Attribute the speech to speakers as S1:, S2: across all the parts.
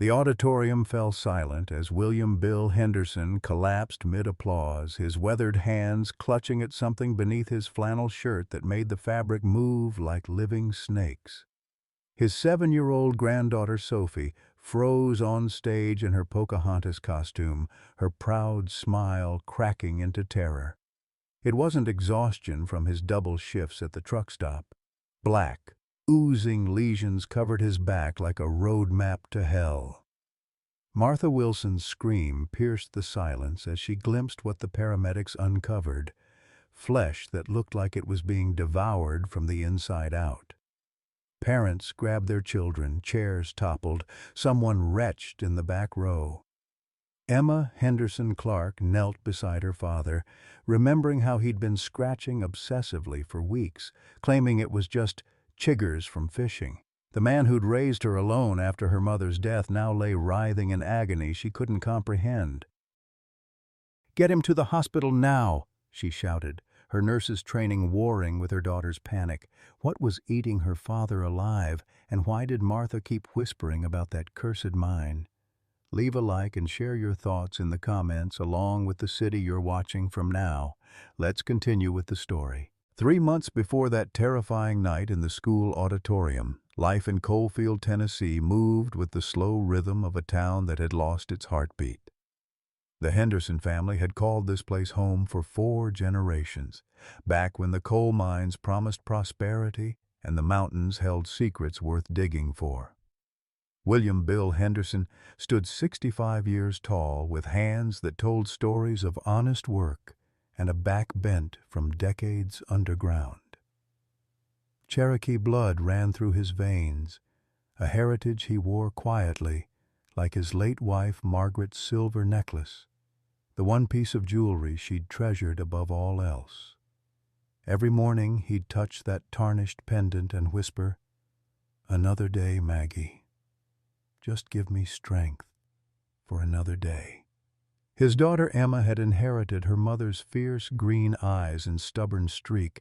S1: The auditorium fell silent as William Bill Henderson collapsed mid-applause, his weathered hands clutching at something beneath his flannel shirt that made the fabric move like living snakes. His 7-year-old granddaughter Sophie froze on stage in her Pocahontas costume, her proud smile cracking into terror. It wasn't exhaustion from his double shifts at the truck stop. Black, oozing lesions covered his back like a road map to hell. Martha Wilson's scream pierced the silence as she glimpsed what the paramedics uncovered, flesh that looked like it was being devoured from the inside out. Parents grabbed their children, chairs toppled, someone retched in the back row. Emma Henderson Clark knelt beside her father, remembering how he'd been scratching obsessively for weeks, claiming it was just chiggers from fishing. The man who'd raised her alone after her mother's death now lay writhing in agony she couldn't comprehend. "Get him to the hospital now," she shouted, her nurse's training warring with her daughter's panic. What was eating her father alive, and why did Martha keep whispering about that cursed mine? Leave a like and share your thoughts in the comments along with the city you're watching from now. Let's continue with the story. 3 months before that terrifying night in the school auditorium, life in Coalfield, Tennessee moved with the slow rhythm of a town that had lost its heartbeat. The Henderson family had called this place home for 4 generations, back when the coal mines promised prosperity and the mountains held secrets worth digging for. William Bill Henderson stood 65 years tall with hands that told stories of honest work and a back bent from decades underground. Cherokee blood ran through his veins, a heritage he wore quietly, like his late wife Margaret's silver necklace, the one piece of jewelry she'd treasured above all else. Every morning he'd touch that tarnished pendant and whisper, "Another day, Maggie. Just give me strength for another day." His daughter Emma had inherited her mother's fierce green eyes and stubborn streak,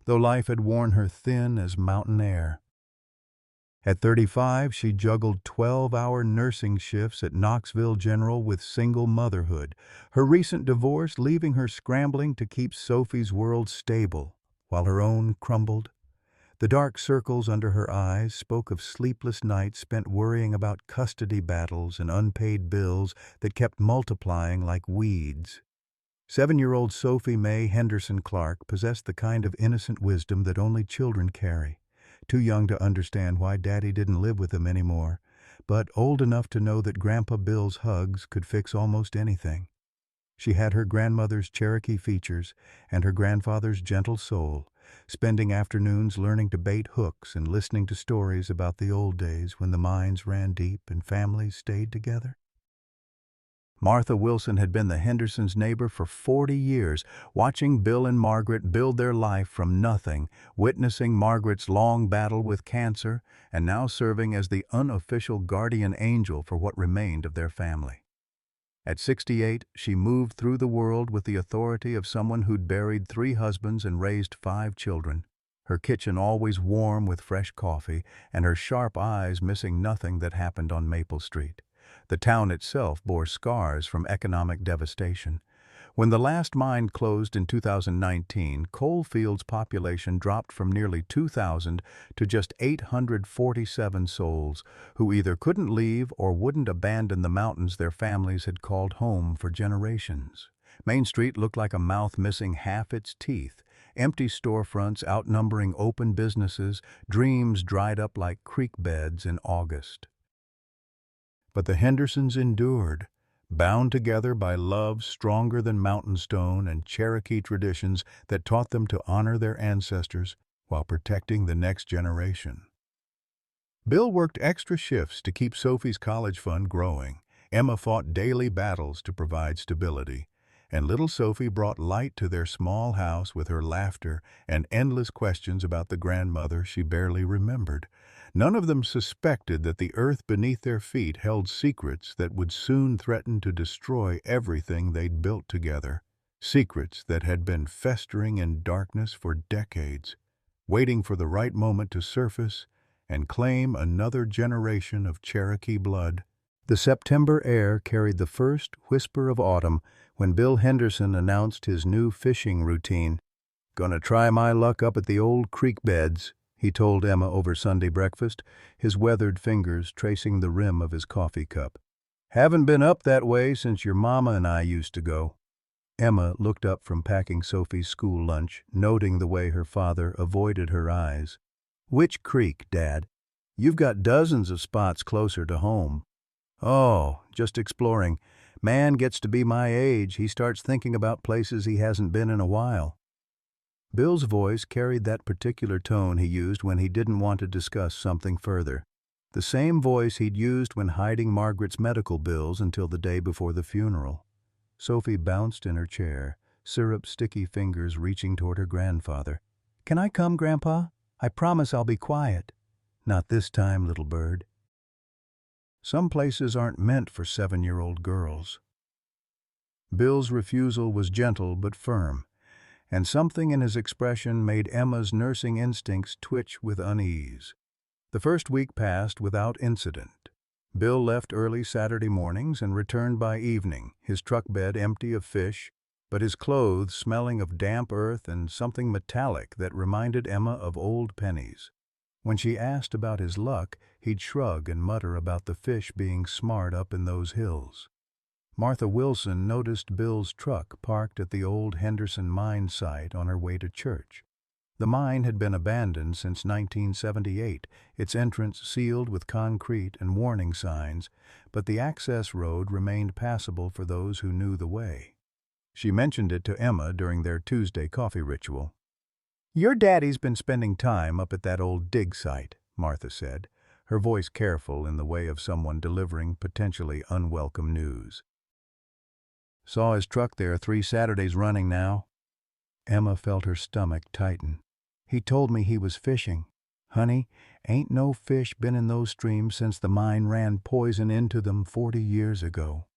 S1: though life had worn her thin as mountain air. At 35, she juggled 12-hour nursing shifts at Knoxville General with single motherhood, her recent divorce leaving her scrambling to keep Sophie's world stable while her own crumbled. The dark circles under her eyes spoke of sleepless nights spent worrying about custody battles and unpaid bills that kept multiplying like weeds. 7-year-old Sophie Mae Henderson Clark possessed the kind of innocent wisdom that only children carry, too young to understand why Daddy didn't live with them anymore, but old enough to know that Grandpa Bill's hugs could fix almost anything. She had her grandmother's Cherokee features and her grandfather's gentle soul, spending afternoons learning to bait hooks and listening to stories about the old days when the mines ran deep and families stayed together. Martha Wilson had been the Hendersons' neighbor for 40 years, watching Bill and Margaret build their life from nothing, witnessing Margaret's long battle with cancer, and now serving as the unofficial guardian angel for what remained of their family. At 68, she moved through the world with the authority of someone who'd buried 3 husbands and raised 5 children, her kitchen always warm with fresh coffee, and her sharp eyes missing nothing that happened on Maple Street. The town itself bore scars from economic devastation. When the last mine closed in 2019, Coalfield's population dropped from nearly 2,000 to just 847 souls, who either couldn't leave or wouldn't abandon the mountains their families had called home for generations. Main Street looked like a mouth missing half its teeth, empty storefronts outnumbering open businesses, dreams dried up like creek beds in August. But the Hendersons endured, bound together by love stronger than mountain stone and Cherokee traditions that taught them to honor their ancestors while protecting the next generation. Bill worked extra shifts to keep Sophie's college fund growing. Emma fought daily battles to provide stability, and little Sophie brought light to their small house with her laughter and endless questions about the grandmother she barely remembered. None of them suspected that the earth beneath their feet held secrets that would soon threaten to destroy everything they'd built together. Secrets that had been festering in darkness for decades, waiting for the right moment to surface and claim another generation of Cherokee blood. The September air carried the first whisper of autumn when Bill Henderson announced his new fishing routine. "Gonna try my luck up at the old creek beds," he told Emma over Sunday breakfast, his weathered fingers tracing the rim of his coffee cup. "Haven't been up that way since your mama and I used to go." Emma looked up from packing Sophie's school lunch, noting the way her father avoided her eyes. "Which creek, Dad? You've got dozens of spots closer to home." "Oh, just exploring. Man gets to be my age, he starts thinking about places he hasn't been in a while." Bill's voice carried that particular tone he used when he didn't want to discuss something further. The same voice he'd used when hiding Margaret's medical bills until the day before the funeral. Sophie bounced in her chair, syrup-sticky fingers reaching toward her grandfather. "Can I come, Grandpa? I promise I'll be quiet." "Not this time, little bird." Some places aren't meant for 7-year-old girls. Bill's refusal was gentle but firm, and something in his expression made Emma's nursing instincts twitch with unease. The first week passed without incident. Bill left early Saturday mornings and returned by evening, his truck bed empty of fish, but his clothes smelling of damp earth and something metallic that reminded Emma of old pennies. When she asked about his luck, he'd shrug and mutter about the fish being smart up in those hills. Martha Wilson noticed Bill's truck parked at the old Henderson mine site on her way to church. The mine had been abandoned since 1978, its entrance sealed with concrete and warning signs, but the access road remained passable for those who knew the way. She mentioned it to Emma during their Tuesday coffee ritual. "Your daddy's been spending time up at that old dig site," Martha said, her voice careful in the way of someone delivering potentially unwelcome news. "Saw his truck there 3 Saturdays running now." Emma felt her stomach tighten. "He told me he was fishing. Honey, ain't no fish been in those streams since the mine ran poison into them 40 years ago.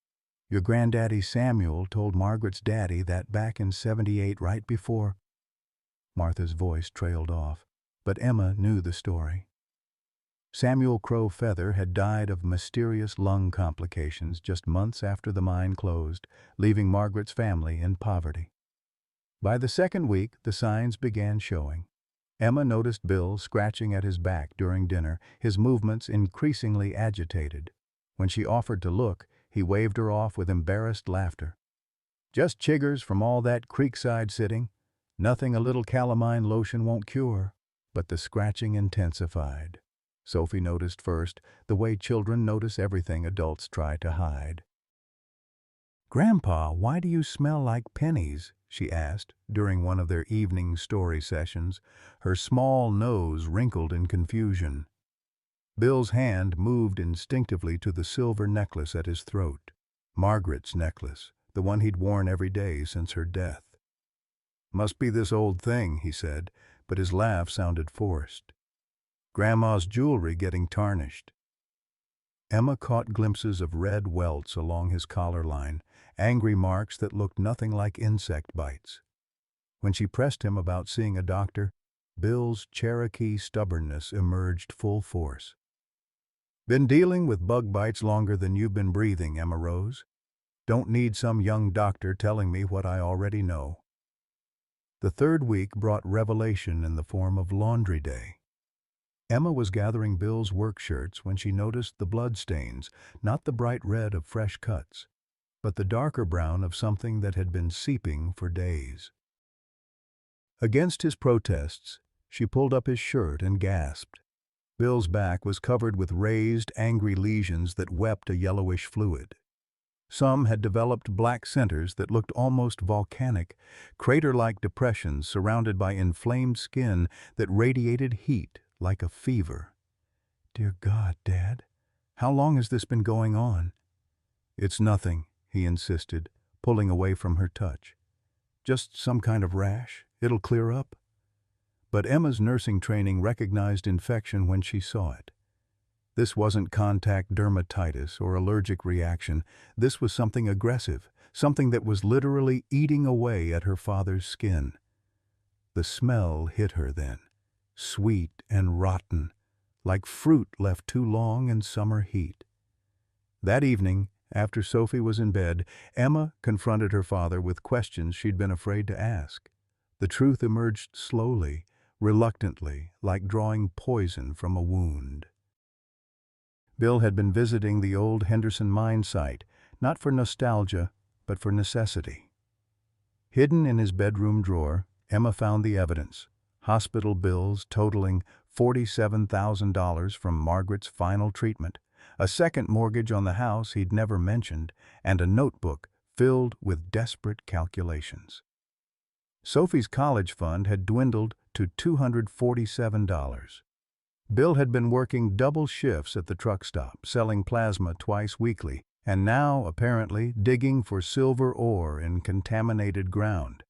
S1: Your granddaddy Samuel told Margaret's daddy that back in '78 right before—" Martha's voice trailed off, but Emma knew the story. Samuel Crow Feather had died of mysterious lung complications just months after the mine closed, leaving Margaret's family in poverty. By the second week, the signs began showing. Emma noticed Bill scratching at his back during dinner, his movements increasingly agitated. When she offered to look, he waved her off with embarrassed laughter. "Just chiggers from all that creekside sitting. Nothing a little calamine lotion won't cure." But the scratching intensified. Sophie noticed first, the way children notice everything adults try to hide. "Grandpa, why do you smell like pennies?" she asked during one of their evening story sessions, her small nose wrinkled in confusion. Bill's hand moved instinctively to the silver necklace at his throat. Margaret's necklace, the one he'd worn every day since her death. "Must be this old thing," he said, but his laugh sounded forced. "Grandma's jewelry getting tarnished." Emma caught glimpses of red welts along his collar line, angry marks that looked nothing like insect bites. When she pressed him about seeing a doctor, Bill's Cherokee stubbornness emerged full force. "Been dealing with bug bites longer than you've been breathing, Emma Rose. Don't need some young doctor telling me what I already know." The third week brought revelation in the form of laundry day. Emma was gathering Bill's work shirts when she noticed the blood stains, not the bright red of fresh cuts, but the darker brown of something that had been seeping for days. Against his protests, she pulled up his shirt and gasped. Bill's back was covered with raised, angry lesions that wept a yellowish fluid. Some had developed black centers that looked almost volcanic, crater-like depressions surrounded by inflamed skin that radiated heat like a fever. "Dear God, Dad, how long has this been going on?" "It's nothing," he insisted, pulling away from her touch. "Just some kind of rash. It'll clear up." But Emma's nursing training recognized infection when she saw it. This wasn't contact dermatitis or allergic reaction. This was something aggressive, something that was literally eating away at her father's skin. The smell hit her then, sweet and rotten, like fruit left too long in summer heat. That evening, after Sophie was in bed, Emma confronted her father with questions she'd been afraid to ask. The truth emerged slowly, reluctantly, like drawing poison from a wound. Bill had been visiting the old Henderson mine site, not for nostalgia, but for necessity. Hidden in his bedroom drawer, Emma found the evidence: hospital bills totaling $47,000 from Margaret's final treatment, a second mortgage on the house he'd never mentioned, and a notebook filled with desperate calculations. Sophie's college fund had dwindled to $247. Bill had been working double shifts at the truck stop, selling plasma twice weekly, and now, apparently, digging for silver ore in contaminated ground.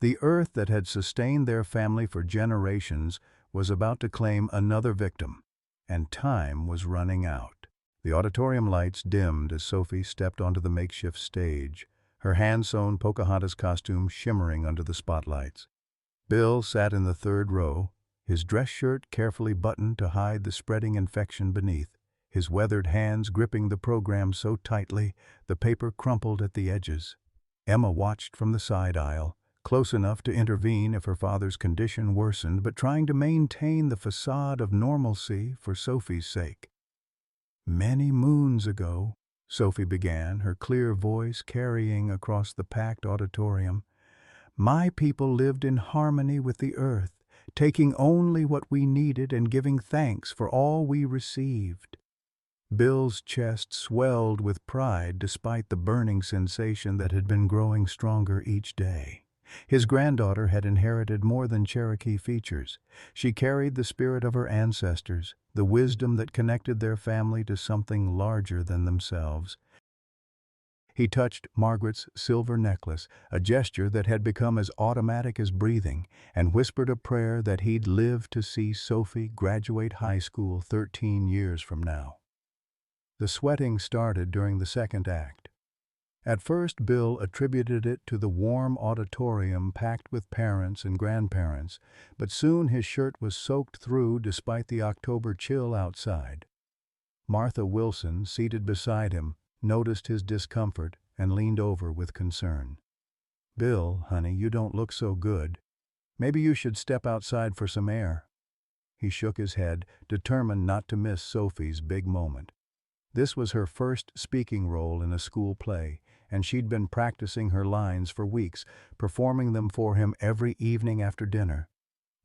S1: The earth that had sustained their family for generations was about to claim another victim, and time was running out. The auditorium lights dimmed as Sophie stepped onto the makeshift stage, her hand-sewn Pocahontas costume shimmering under the spotlights. Bill sat in the third row, his dress shirt carefully buttoned to hide the spreading infection beneath, his weathered hands gripping the program so tightly the paper crumpled at the edges. Emma watched from the side aisle, close enough to intervene if her father's condition worsened, but trying to maintain the facade of normalcy for Sophie's sake. "Many moons ago," Sophie began, her clear voice carrying across the packed auditorium, "my people lived in harmony with the earth, taking only what we needed and giving thanks for all we received." Bill's chest swelled with pride despite the burning sensation that had been growing stronger each day. His granddaughter had inherited more than Cherokee features. She carried the spirit of her ancestors, the wisdom that connected their family to something larger than themselves. He touched Margaret's silver necklace, a gesture that had become as automatic as breathing, and whispered a prayer that he'd live to see Sophie graduate high school 13 years from now. The sweating started during the second act. At first, Bill attributed it to the warm auditorium packed with parents and grandparents, but soon his shirt was soaked through despite the October chill outside. Martha Wilson, seated beside him, noticed his discomfort and leaned over with concern. "Bill, honey, you don't look so good. Maybe you should step outside for some air." He shook his head, determined not to miss Sophie's big moment. This was her first speaking role in a school play, and she'd been practicing her lines for weeks, performing them for him every evening after dinner.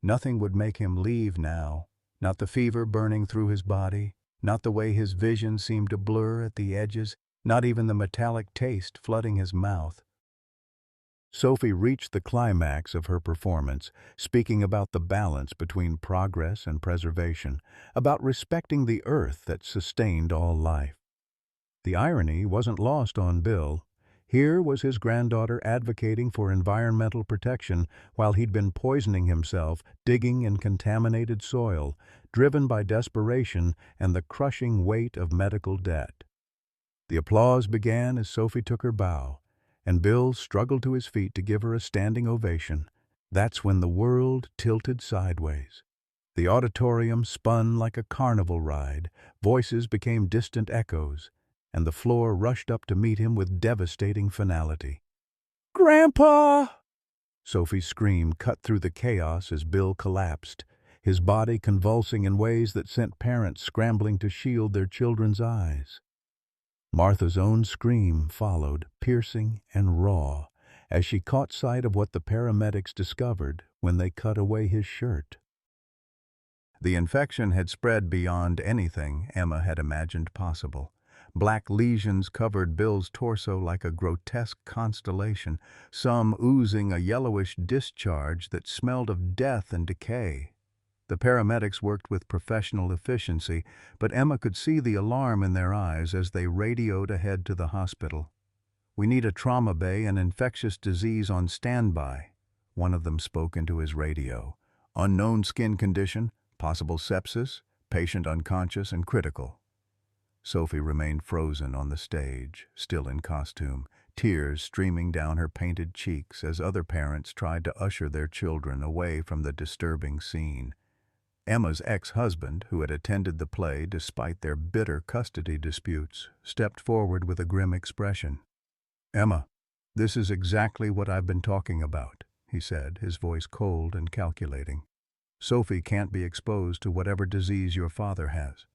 S1: Nothing would make him leave now, not the fever burning through his body, not the way his vision seemed to blur at the edges, not even the metallic taste flooding his mouth. Sophie reached the climax of her performance, speaking about the balance between progress and preservation, about respecting the earth that sustained all life. The irony wasn't lost on Bill. Here was his granddaughter advocating for environmental protection while he'd been poisoning himself, digging in contaminated soil, driven by desperation and the crushing weight of medical debt. The applause began as Sophie took her bow, and Bill struggled to his feet to give her a standing ovation. That's when the world tilted sideways. The auditorium spun like a carnival ride, voices became distant echoes, and the floor rushed up to meet him with devastating finality. "Grandpa!" Sophie's scream cut through the chaos as Bill collapsed, his body convulsing in ways that sent parents scrambling to shield their children's eyes. Martha's own scream followed, piercing and raw, as she caught sight of what the paramedics discovered when they cut away his shirt. The infection had spread beyond anything Emma had imagined possible. Black lesions covered Bill's torso like a grotesque constellation, some oozing a yellowish discharge that smelled of death and decay. The paramedics worked with professional efficiency, but Emma could see the alarm in their eyes as they radioed ahead to the hospital. "We need a trauma bay and infectious disease on standby," one of them spoke into his radio. "Unknown skin condition, possible sepsis, patient unconscious and critical." Sophie remained frozen on the stage, still in costume, tears streaming down her painted cheeks as other parents tried to usher their children away from the disturbing scene. Emma's ex-husband, who had attended the play despite their bitter custody disputes, stepped forward with a grim expression. "Emma, this is exactly what I've been talking about," he said, his voice cold and calculating. "Sophie can't be exposed to whatever disease your father has.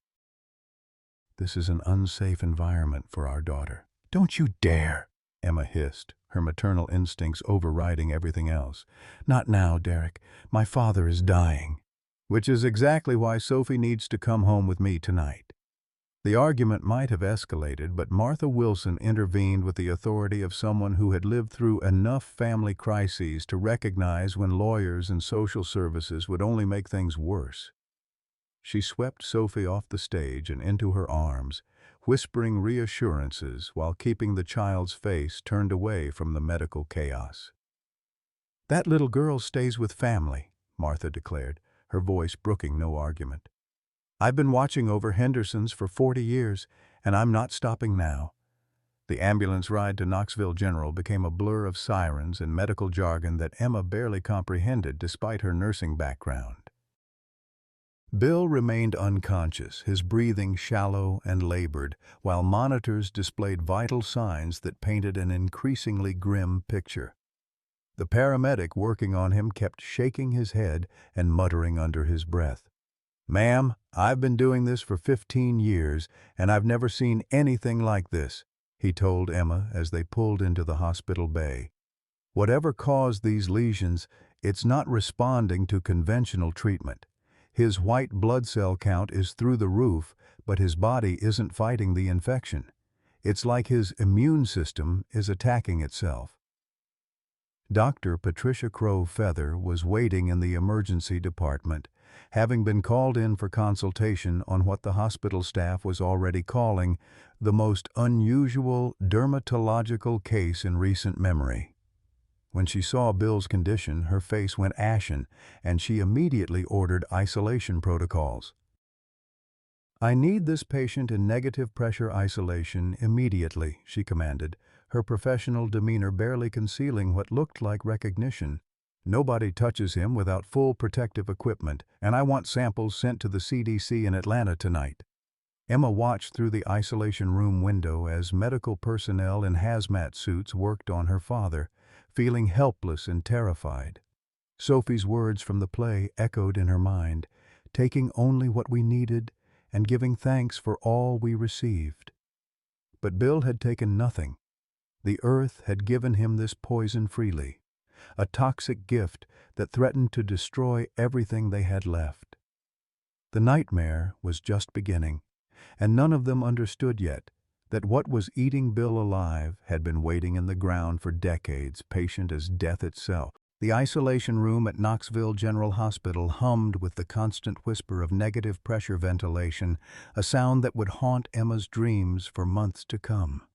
S1: This is an unsafe environment for our daughter." "Don't you dare!" Emma hissed, her maternal instincts overriding everything else. "Not now, Derek. My father is dying." "Which is exactly why Sophie needs to come home with me tonight." The argument might have escalated, but Martha Wilson intervened with the authority of someone who had lived through enough family crises to recognize when lawyers and social services would only make things worse. She swept Sophie off the stage and into her arms, whispering reassurances while keeping the child's face turned away from the medical chaos. "That little girl stays with family," Martha declared, her voice brooking no argument. "I've been watching over Henderson's for 40 years, and I'm not stopping now." The ambulance ride to Knoxville General became a blur of sirens and medical jargon that Emma barely comprehended despite her nursing background. Bill remained unconscious, his breathing shallow and labored, while monitors displayed vital signs that painted an increasingly grim picture. The paramedic working on him kept shaking his head and muttering under his breath. "Ma'am, I've been doing this for 15 years, and I've never seen anything like this," he told Emma as they pulled into the hospital bay. "Whatever caused these lesions, it's not responding to conventional treatment. His white blood cell count is through the roof, but his body isn't fighting the infection. It's like his immune system is attacking itself." Dr. Patricia Crow Feather was waiting in the emergency department, having been called in for consultation on what the hospital staff was already calling the most unusual dermatological case in recent memory. When she saw Bill's condition, her face went ashen, and she immediately ordered isolation protocols. "I need this patient in negative pressure isolation immediately," she commanded, her professional demeanor barely concealing what looked like recognition. "Nobody touches him without full protective equipment, and I want samples sent to the CDC in Atlanta tonight." Emma watched through the isolation room window as medical personnel in hazmat suits worked on her father, feeling helpless and terrified. Sophie's words from the play echoed in her mind, "Taking only what we needed and giving thanks for all we received." But Bill had taken nothing. The earth had given him this poison freely, a toxic gift that threatened to destroy everything they had left. The nightmare was just beginning, and none of them understood yet that what was eating Bill alive had been waiting in the ground for decades, patient as death itself. The isolation room at Knoxville General Hospital hummed with the constant whisper of negative pressure ventilation, a sound that would haunt Emma's dreams for months to come.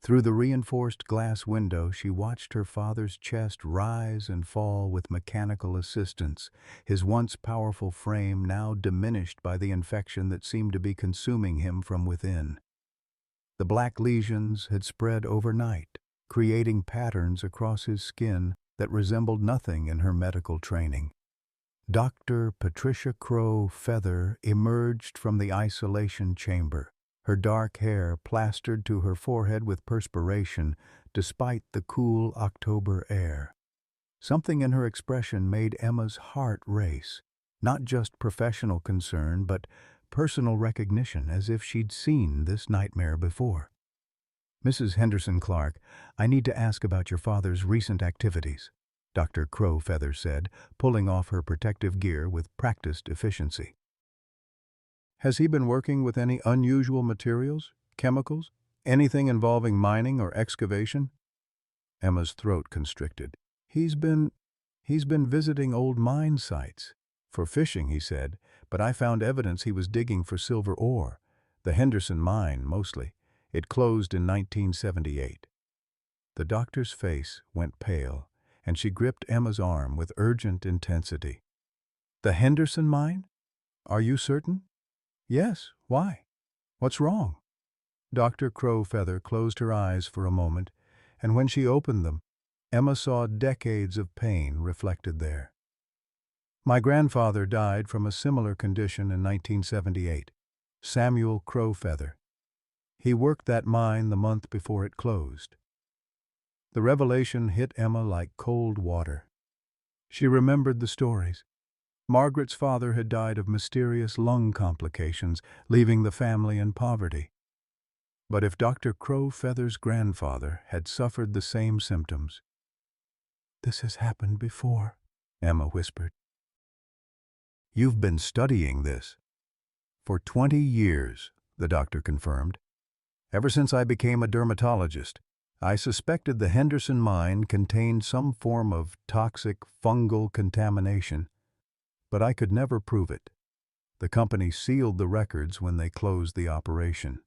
S1: Through the reinforced glass window, she watched her father's chest rise and fall with mechanical assistance, his once powerful frame now diminished by the infection that seemed to be consuming him from within. The black lesions had spread overnight, creating patterns across his skin that resembled nothing in her medical training. Dr. Patricia Crow Feather emerged from the isolation chamber, her dark hair plastered to her forehead with perspiration despite the cool October air. Something in her expression made Emma's heart race, not just professional concern, but personal recognition, as if she'd seen this nightmare before. "Mrs. Henderson Clark, I need to ask about your father's recent activities," Dr. Crow Feather said, pulling off her protective gear with practiced efficiency. "Has he been working with any unusual materials, chemicals, anything involving mining or excavation?" Emma's throat constricted. He's been visiting old mine sites. For fishing, he said, but I found evidence he was digging for silver ore. The Henderson mine, mostly. It closed in 1978. The doctor's face went pale, and she gripped Emma's arm with urgent intensity. "The Henderson mine? Are you certain?" "Yes. Why? What's wrong?" Dr. Crow Feather closed her eyes for a moment, and when she opened them, Emma saw decades of pain reflected there. My grandfather died from a similar condition in 1978. Samuel Crowfeather. He worked that mine the month before it closed. The revelation hit Emma like cold water. She remembered the stories. Margaret's father had died of mysterious lung complications, leaving the family in poverty. But if Dr. Crowfeather's grandfather had suffered the same symptoms— "This has happened before," Emma whispered. "You've been studying this." "For 20 years, the doctor confirmed. "Ever since I became a dermatologist, I suspected the Henderson mine contained some form of toxic fungal contamination, but I could never prove it. The company sealed the records when they closed the operation."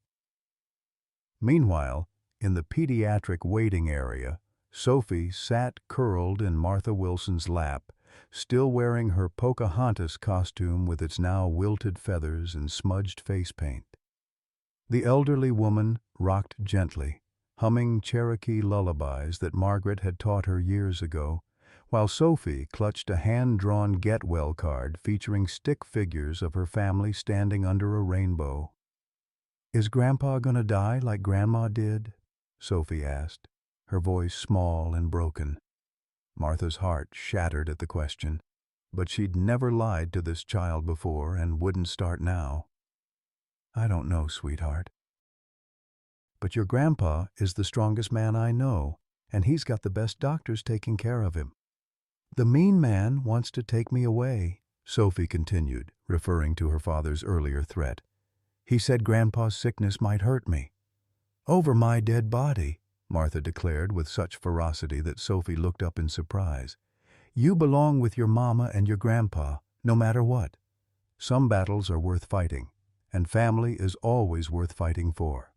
S1: Meanwhile, in the pediatric waiting area, Sophie sat curled in Martha Wilson's lap, still wearing her Pocahontas costume with its now wilted feathers and smudged face paint. The elderly woman rocked gently, humming Cherokee lullabies that Margaret had taught her years ago, while Sophie clutched a hand-drawn get-well card featuring stick figures of her family standing under a rainbow. "Is Grandpa gonna die like Grandma did?" Sophie asked, her voice small and broken. Martha's heart shattered at the question, but she'd never lied to this child before and wouldn't start now. "I don't know, sweetheart. But your grandpa is the strongest man I know, and he's got the best doctors taking care of him." "The mean man wants to take me away," Sophie continued, referring to her father's earlier threat. "He said Grandpa's sickness might hurt me." "Over my dead body," Martha declared with such ferocity that Sophie looked up in surprise. "You belong with your mama and your grandpa, no matter what. Some battles are worth fighting, and family is always worth fighting for."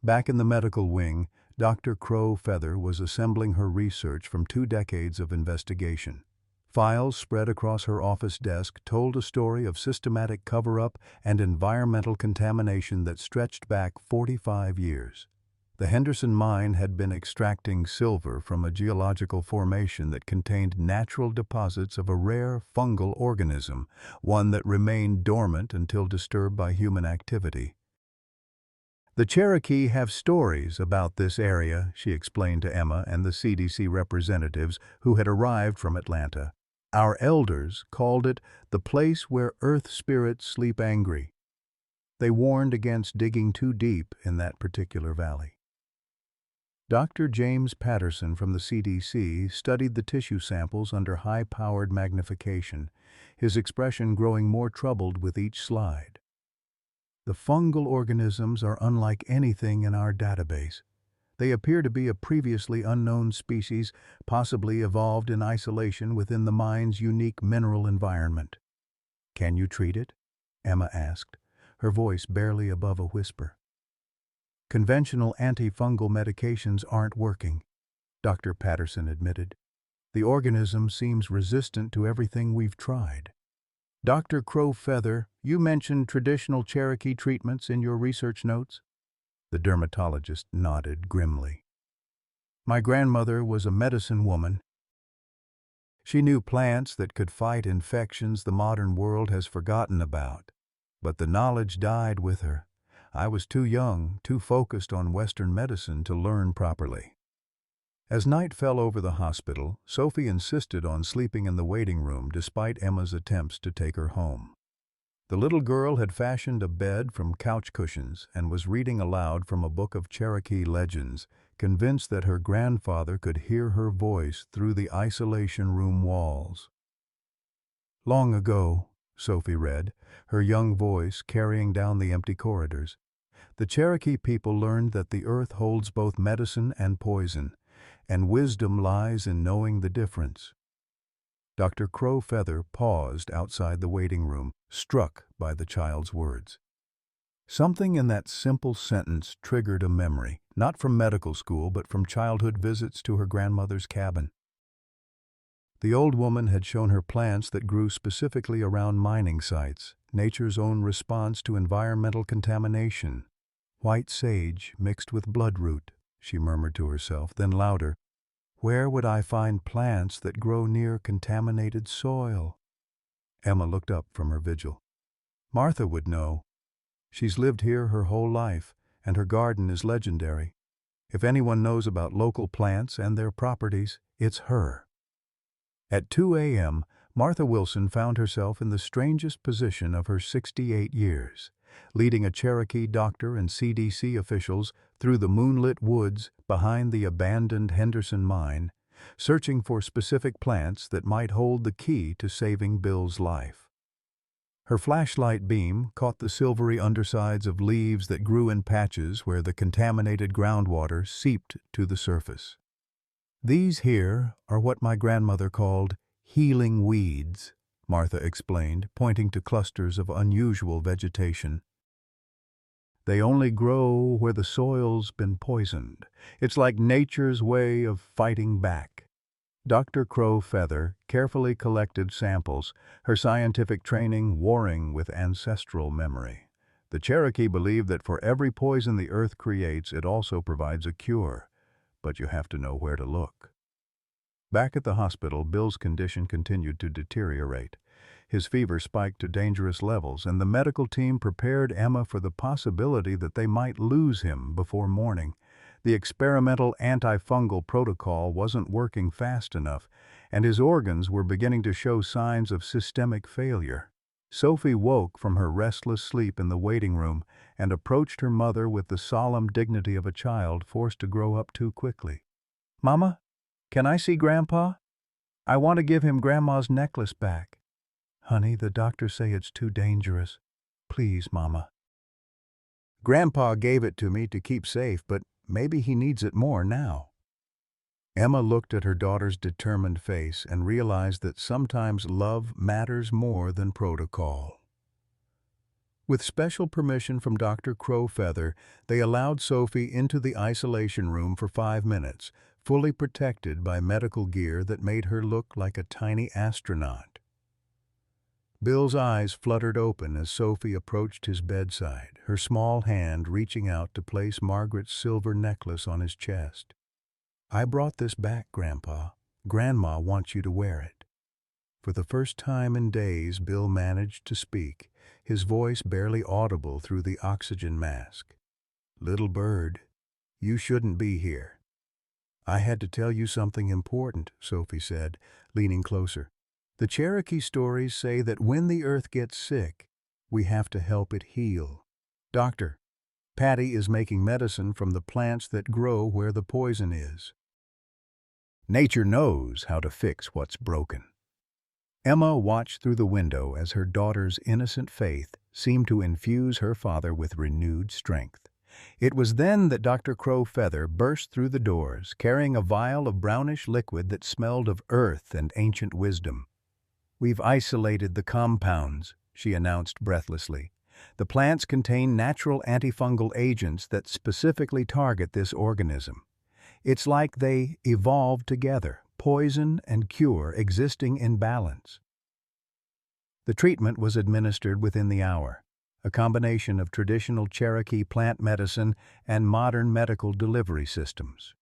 S1: Back in the medical wing, Dr. Crowfeather was assembling her research from 2 decades of investigation. Files spread across her office desk told a story of systematic cover-up and environmental contamination that stretched back 45 years. The Henderson mine had been extracting silver from a geological formation that contained natural deposits of a rare fungal organism, one that remained dormant until disturbed by human activity. "The Cherokee have stories about this area," she explained to Emma and the CDC representatives who had arrived from Atlanta. "Our elders called it the place where earth spirits sleep angry." They warned against digging too deep in that particular valley. Dr. James Patterson from the CDC studied the tissue samples under high-powered magnification, his expression growing more troubled with each slide. "The fungal organisms are unlike anything in our database. They appear to be a previously unknown species, possibly evolved in isolation within the mine's unique mineral environment." "Can you treat it?" Emma asked, her voice barely above a whisper. "Conventional antifungal medications aren't working," Dr. Patterson admitted. "The organism seems resistant to everything we've tried." "Dr. Crowfeather, you mentioned traditional Cherokee treatments in your research notes?" The dermatologist nodded grimly. "My grandmother was a medicine woman. She knew plants that could fight infections the modern world has forgotten about. But the knowledge died with her. I was too young, too focused on Western medicine to learn properly." As night fell over the hospital, Sophie insisted on sleeping in the waiting room despite Emma's attempts to take her home. The little girl had fashioned a bed from couch cushions and was reading aloud from a book of Cherokee legends, convinced that her grandfather could hear her voice through the isolation room walls. "Long ago," Sophie read, her young voice carrying down the empty corridors, "the Cherokee people learned that the earth holds both medicine and poison, and wisdom lies in knowing the difference." Dr. Crowfeather paused outside the waiting room, struck by the child's words. Something in that simple sentence triggered a memory, not from medical school but from childhood visits to her grandmother's cabin. The old woman had shown her plants that grew specifically around mining sites, nature's own response to environmental contamination. "White sage mixed with bloodroot," she murmured to herself, then louder, "Where would I find plants that grow near contaminated soil?" Emma looked up from her vigil. Martha would know. She's lived here her whole life, and her garden is legendary. If anyone knows about local plants and their properties, it's her. At 2 a.m., Martha Wilson found herself in the strangest position of her 68 years, leading a Cherokee doctor and CDC officials through the moonlit woods behind the abandoned Henderson mine, searching for specific plants that might hold the key to saving Bill's life. Her flashlight beam caught the silvery undersides of leaves that grew in patches where the contaminated groundwater seeped to the surface. "These here are what my grandmother called healing weeds," Martha explained, pointing to clusters of unusual vegetation. "They only grow where the soil's been poisoned. It's like nature's way of fighting back." Dr. Crow Feather carefully collected samples, her scientific training warring with ancestral memory. The Cherokee believed that for every poison the earth creates, it also provides a cure, but you have to know where to look. Back at the hospital, Bill's condition continued to deteriorate. His fever spiked to dangerous levels, and the medical team prepared Emma for the possibility that they might lose him before morning. The experimental antifungal protocol wasn't working fast enough, and his organs were beginning to show signs of systemic failure. Sophie woke from her restless sleep in the waiting room and approached her mother with the solemn dignity of a child forced to grow up too quickly. "Mama, can I see Grandpa? I want to give him Grandma's necklace back." "Honey, the doctors say it's too dangerous. Please, Mama." "Grandpa gave it to me to keep safe, but maybe he needs it more now." Emma looked at her daughter's determined face and realized that sometimes love matters more than protocol. With special permission from Dr. Crow Feather, they allowed Sophie into the isolation room for 5 minutes, fully protected by medical gear that made her look like a tiny astronaut. Bill's eyes fluttered open as Sophie approached his bedside, her small hand reaching out to place Margaret's silver necklace on his chest. "I brought this back, Grandpa. Grandma wants you to wear it." For the first time in days, Bill managed to speak, his voice barely audible through the oxygen mask. "Little bird, you shouldn't be here." "I had to tell you something important," Sophie said, leaning closer. "The Cherokee stories say that when the earth gets sick, we have to help it heal. Doctor, Patty is making medicine from the plants that grow where the poison is. Nature knows how to fix what's broken." Emma watched through the window as her daughter's innocent faith seemed to infuse her father with renewed strength. It was then that Dr. Crow Feather burst through the doors, carrying a vial of brownish liquid that smelled of earth and ancient wisdom. "We've isolated the compounds," she announced breathlessly. "The plants contain natural antifungal agents that specifically target this organism. It's like they evolved together, poison and cure existing in balance." The treatment was administered within the hour, a combination of traditional Cherokee plant medicine and modern medical delivery systems.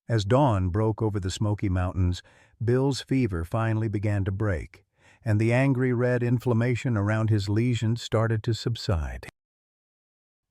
S1: As dawn broke over the Smoky Mountains, Bill's fever finally began to break, and the angry red inflammation around his lesions started to subside.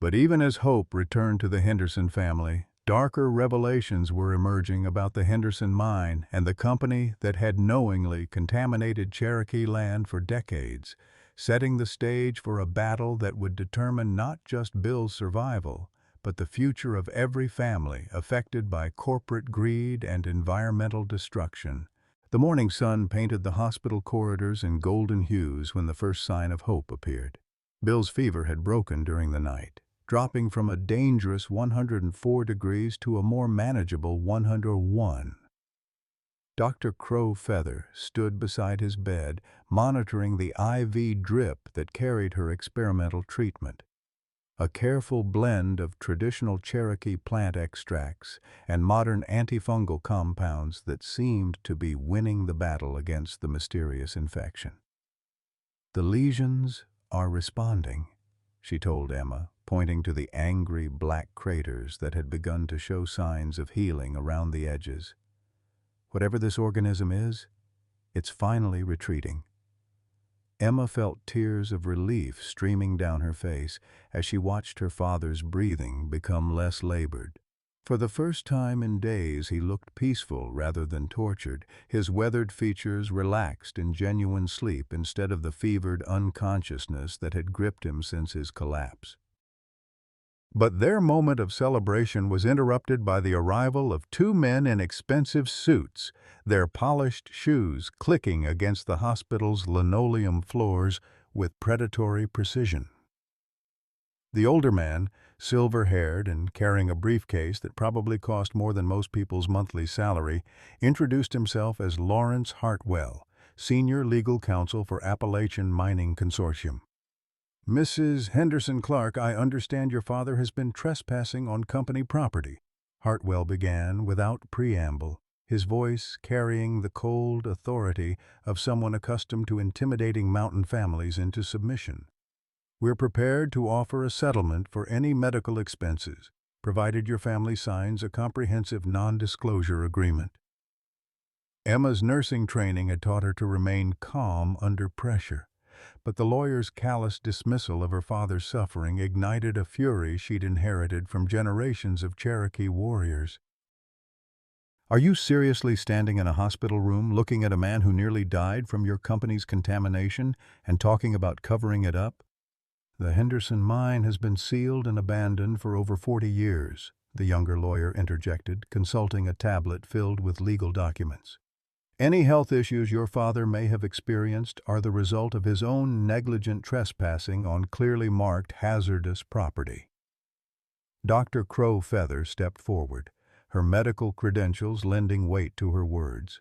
S1: But even as hope returned to the Henderson family, darker revelations were emerging about the Henderson mine and the company that had knowingly contaminated Cherokee land for decades, setting the stage for a battle that would determine not just Bill's survival, but the future of every family affected by corporate greed and environmental destruction. The morning sun painted the hospital corridors in golden hues when the first sign of hope appeared. Bill's fever had broken during the night, dropping from a dangerous 104 degrees to a more manageable 101. Dr. Crow Feather stood beside his bed, monitoring the IV drip that carried her experimental treatment. A careful blend of traditional Cherokee plant extracts and modern antifungal compounds that seemed to be winning the battle against the mysterious infection. "The lesions are responding," she told Emma, pointing to the angry black craters that had begun to show signs of healing around the edges. "Whatever this organism is, it's finally retreating." Emma felt tears of relief streaming down her face as she watched her father's breathing become less labored. For the first time in days, he looked peaceful rather than tortured, his weathered features relaxed in genuine sleep instead of the fevered unconsciousness that had gripped him since his collapse. But their moment of celebration was interrupted by the arrival of two men in expensive suits, their polished shoes clicking against the hospital's linoleum floors with predatory precision. The older man, silver-haired and carrying a briefcase that probably cost more than most people's monthly salary, introduced himself as Lawrence Hartwell, Senior Legal Counsel for Appalachian Mining Consortium. "Mrs. Henderson Clark, I understand your father has been trespassing on company property," Hartwell began without preamble, his voice carrying the cold authority of someone accustomed to intimidating mountain families into submission. "We're prepared to offer a settlement for any medical expenses, provided your family signs a comprehensive non-disclosure agreement." Emma's nursing training had taught her to remain calm under pressure, but the lawyer's callous dismissal of her father's suffering ignited a fury she'd inherited from generations of Cherokee warriors. "Are you seriously standing in a hospital room looking at a man who nearly died from your company's contamination and talking about covering it up?" "The Henderson mine has been sealed and abandoned for over 40 years, the younger lawyer interjected, consulting a tablet filled with legal documents. "Any health issues your father may have experienced are the result of his own negligent trespassing on clearly marked hazardous property." Dr. Crow Feather stepped forward, her medical credentials lending weight to her words.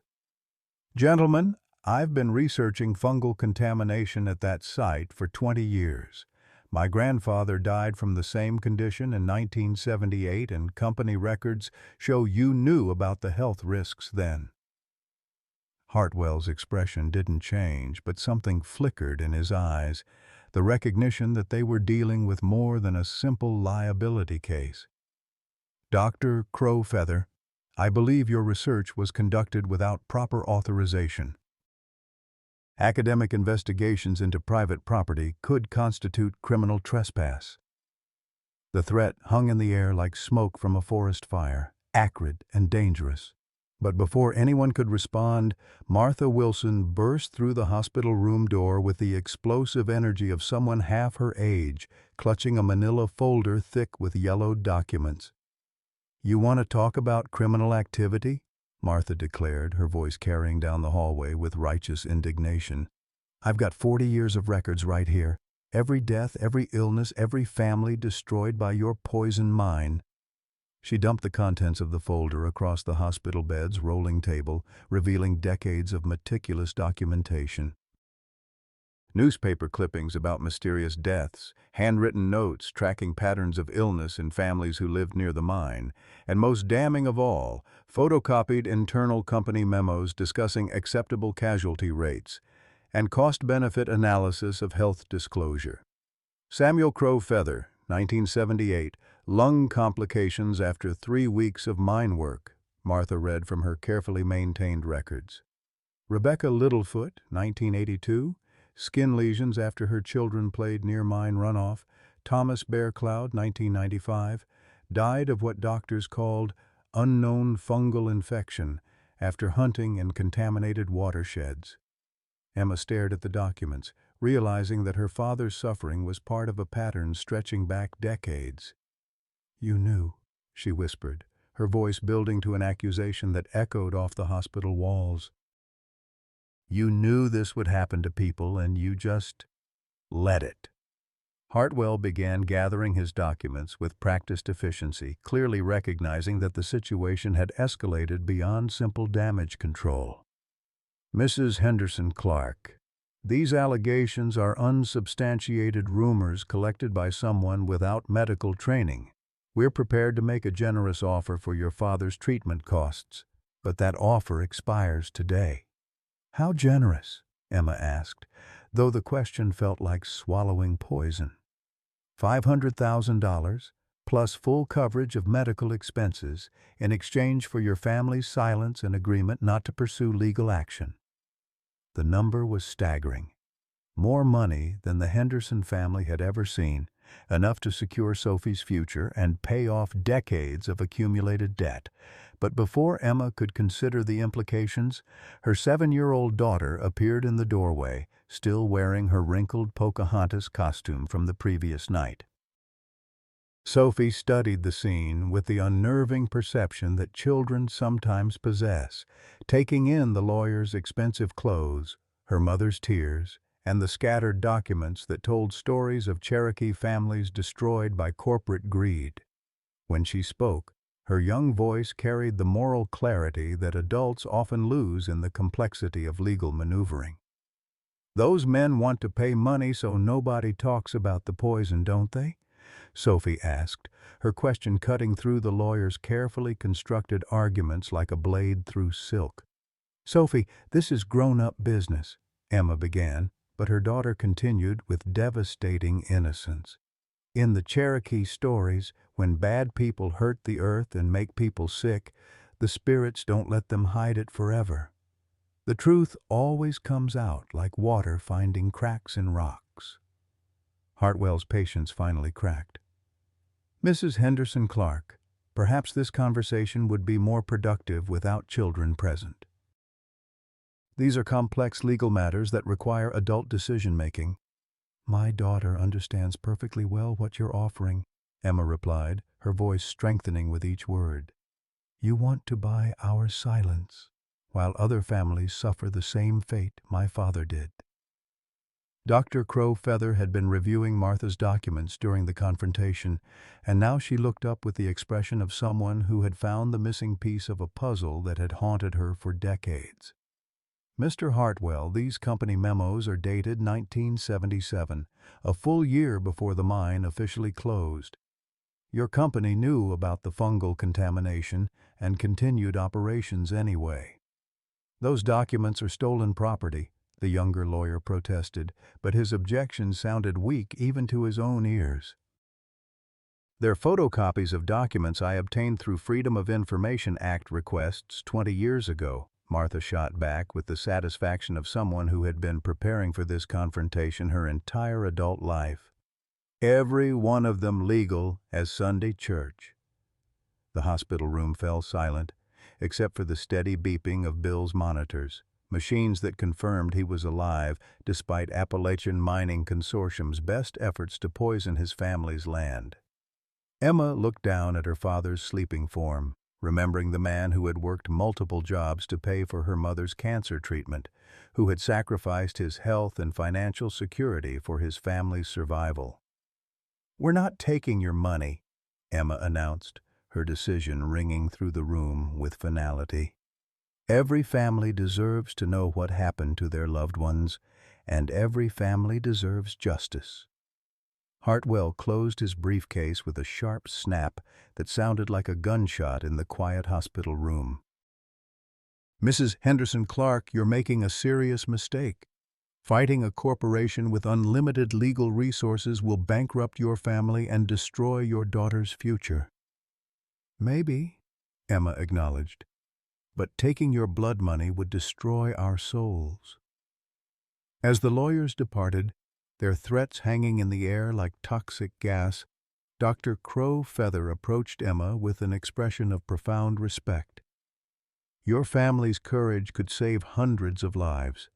S1: "Gentlemen, I've been researching fungal contamination at that site for 20 years. My grandfather died from the same condition in 1978, and company records show you knew about the health risks then." Hartwell's expression didn't change, but something flickered in his eyes, the recognition that they were dealing with more than a simple liability case. "Dr. Crowfeather, I believe your research was conducted without proper authorization. Academic investigations into private property could constitute criminal trespass." The threat hung in the air like smoke from a forest fire, acrid and dangerous. But before anyone could respond, Martha Wilson burst through the hospital room door with the explosive energy of someone half her age, clutching a manila folder thick with yellowed documents. "You want to talk about criminal activity?" Martha declared, her voice carrying down the hallway with righteous indignation. "I've got 40 years of records right here. Every death, every illness, every family destroyed by your poison mine." She dumped the contents of the folder across the hospital bed's rolling table, revealing decades of meticulous documentation. Newspaper clippings about mysterious deaths, handwritten notes tracking patterns of illness in families who lived near the mine, and most damning of all, photocopied internal company memos discussing acceptable casualty rates and cost-benefit analysis of health disclosure. "Samuel Crow Feather, 1978, lung complications after 3 weeks of mine work," Martha read from her carefully maintained records. "Rebecca Littlefoot, 1982, skin lesions after her children played near mine runoff. Thomas Bear Cloud, 1995, died of what doctors called unknown fungal infection after hunting in contaminated watersheds." Emma stared at the documents, realizing that her father's suffering was part of a pattern stretching back decades. "You knew," she whispered, her voice building to an accusation that echoed off the hospital walls. "You knew this would happen to people, and you just let it." Hartwell began gathering his documents with practiced efficiency, clearly recognizing that the situation had escalated beyond simple damage control. "Mrs. Henderson Clark, these allegations are unsubstantiated rumors collected by someone without medical training. We're prepared to make a generous offer for your father's treatment costs, but that offer expires today." "How generous?" Emma asked, though the question felt like swallowing poison. $500,000, plus full coverage of medical expenses, in exchange for your family's silence and agreement not to pursue legal action." The number was staggering. more money than the Henderson family had ever seen, enough to secure Sophie's future and pay off decades of accumulated debt. But before Emma could consider the implications, her 7-year-old daughter appeared in the doorway, still wearing her wrinkled Pocahontas costume from the previous night. Sophie studied the scene with the unnerving perception that children sometimes possess, taking in the lawyer's expensive clothes, her mother's tears, and the scattered documents that told stories of Cherokee families destroyed by corporate greed. When she spoke, her young voice carried the moral clarity that adults often lose in the complexity of legal maneuvering. "Those men want to pay money so nobody talks about the poison, don't they?" Sophie asked, her question cutting through the lawyer's carefully constructed arguments like a blade through silk. "Sophie, this is grown-up business," Emma began, but her daughter continued with devastating innocence. "In the Cherokee stories, when bad people hurt the earth and make people sick, the spirits don't let them hide it forever. The truth always comes out like water finding cracks in rocks." Hartwell's patience finally cracked. "Mrs. Henderson Clark, perhaps this conversation would be more productive without children present. These are complex legal matters that require adult decision-making." "My daughter understands perfectly well what you're offering," Emma replied, her voice strengthening with each word. "You want to buy our silence, while other families suffer the same fate my father did." Dr. Crow-Feather had been reviewing Martha's documents during the confrontation, and now she looked up with the expression of someone who had found the missing piece of a puzzle that had haunted her for decades. "Mr. Hartwell, these company memos are dated 1977, a full year before the mine officially closed. Your company knew about the fungal contamination and continued operations anyway." "Those documents are stolen property," the younger lawyer protested, but his objections sounded weak even to his own ears. "They're photocopies of documents I obtained through Freedom of Information Act requests 20 years ago," Martha shot back with the satisfaction of someone who had been preparing for this confrontation her entire adult life. "Every one of them legal as Sunday church." The hospital room fell silent, except for the steady beeping of Bill's monitors, machines that confirmed he was alive despite Appalachian Mining Consortium's best efforts to poison his family's land. Emma looked down at her father's sleeping form, remembering the man who had worked multiple jobs to pay for her mother's cancer treatment, who had sacrificed his health and financial security for his family's survival. "We're not taking your money," Emma announced, her decision ringing through the room with finality. "Every family deserves to know what happened to their loved ones, and every family deserves justice." Hartwell closed his briefcase with a sharp snap that sounded like a gunshot in the quiet hospital room. "Mrs. Henderson Clark, you're making a serious mistake. Fighting a corporation with unlimited legal resources will bankrupt your family and destroy your daughter's future." "Maybe," Emma acknowledged, "but taking your blood money would destroy our souls." As the lawyers departed, their threats hanging in the air like toxic gas, Dr. Crow-Feather approached Emma with an expression of profound respect. "Your family's courage could save hundreds of lives.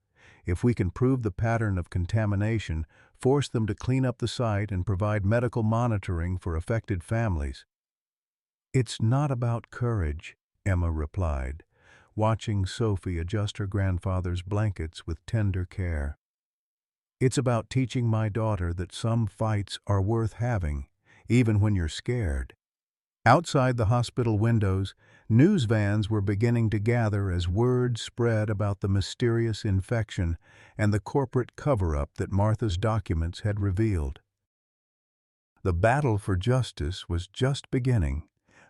S1: If we can prove the pattern of contamination, force them to clean up the site and provide medical monitoring for affected families." "It's not about courage," Emma replied, watching Sophie adjust her grandfather's blankets with tender care. "It's about teaching my daughter that some fights are worth having, even when you're scared." Outside the hospital windows, news vans were beginning to gather as word spread about the mysterious infection and the corporate cover-up that Martha's documents had revealed. The battle for justice was just beginning,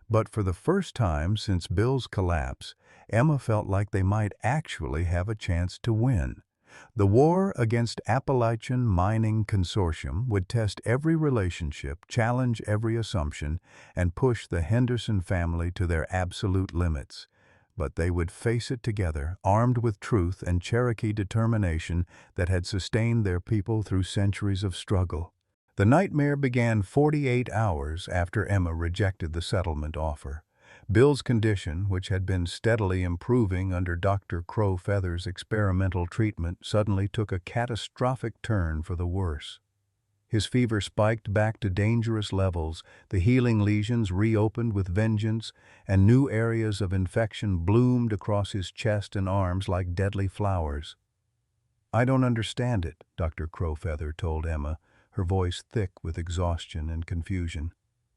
S1: but for the first time since Bill's collapse, Emma felt like they might actually have a chance to win. The war against Appalachian Mining Consortium would test every relationship, challenge every assumption, and push the Henderson family to their absolute limits. but they would face it together, armed with truth and Cherokee determination that had sustained their people through centuries of struggle. The nightmare began 48 hours after Emma rejected the settlement offer. Bill's condition, which had been steadily improving under Dr. Crowfeather's experimental treatment, suddenly took a catastrophic turn for the worse. His fever spiked back to dangerous levels, the healing lesions reopened with vengeance, and new areas of infection bloomed across his chest and arms like deadly flowers. "I don't understand it," Dr. Crowfeather told Emma, her voice thick with exhaustion and confusion.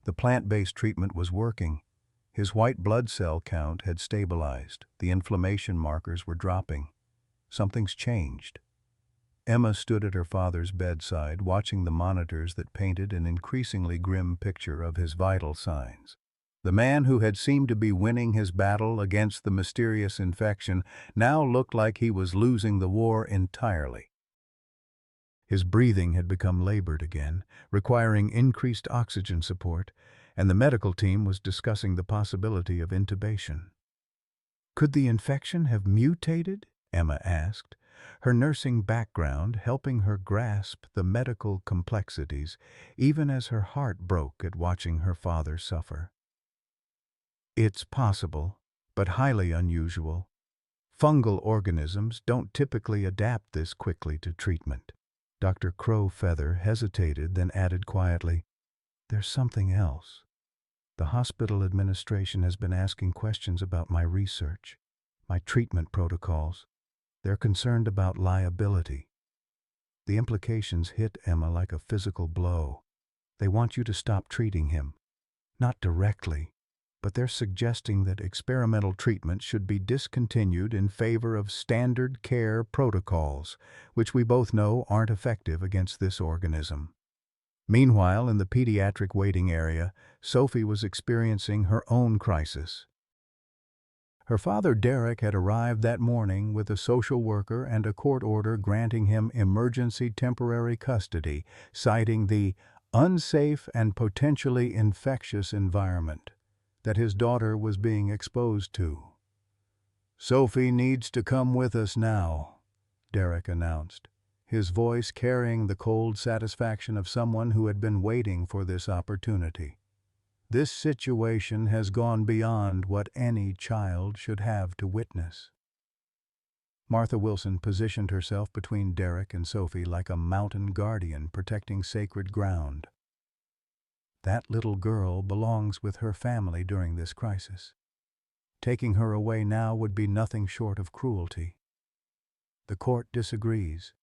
S1: The plant-based treatment was working. His white blood cell count had stabilized. The inflammation markers were dropping. Something's changed. Emma stood at her father's bedside, watching the monitors that painted an increasingly grim picture of his vital signs. The man who had seemed to be winning his battle against the mysterious infection now looked like he was losing the war entirely. His breathing had become labored again, requiring increased oxygen support, and the medical team was discussing the possibility of intubation. "Could the infection have mutated?" Emma asked, her nursing background helping her grasp the medical complexities, even as her heart broke at watching her father suffer. "It's possible, but highly unusual. Fungal organisms don't typically adapt this quickly to treatment." Dr. Crowfeather hesitated, then added quietly, "There's something else. The hospital administration has been asking questions about my research, my treatment protocols. They're concerned about liability." The implications hit Emma like a physical blow. They want you to stop treating him. Not directly, but they're suggesting that experimental treatment should be discontinued in favor of standard care protocols, which we both know aren't effective against this organism. Meanwhile, in the pediatric waiting area, Sophie was experiencing her own crisis. Her father, Derek, had arrived that morning with a social worker and a court order granting him emergency temporary custody, citing the unsafe and potentially infectious environment that his daughter was being exposed to. "Sophie needs to come with us now," Derek announced, his voice carrying the cold satisfaction of someone who had been waiting for this opportunity. "This situation has gone beyond what any child should have to witness." Martha Wilson positioned herself between Derek and Sophie like a mountain guardian protecting sacred ground. "That little girl belongs with her family during this crisis. Taking her away now would be nothing short of cruelty." "The court disagrees,"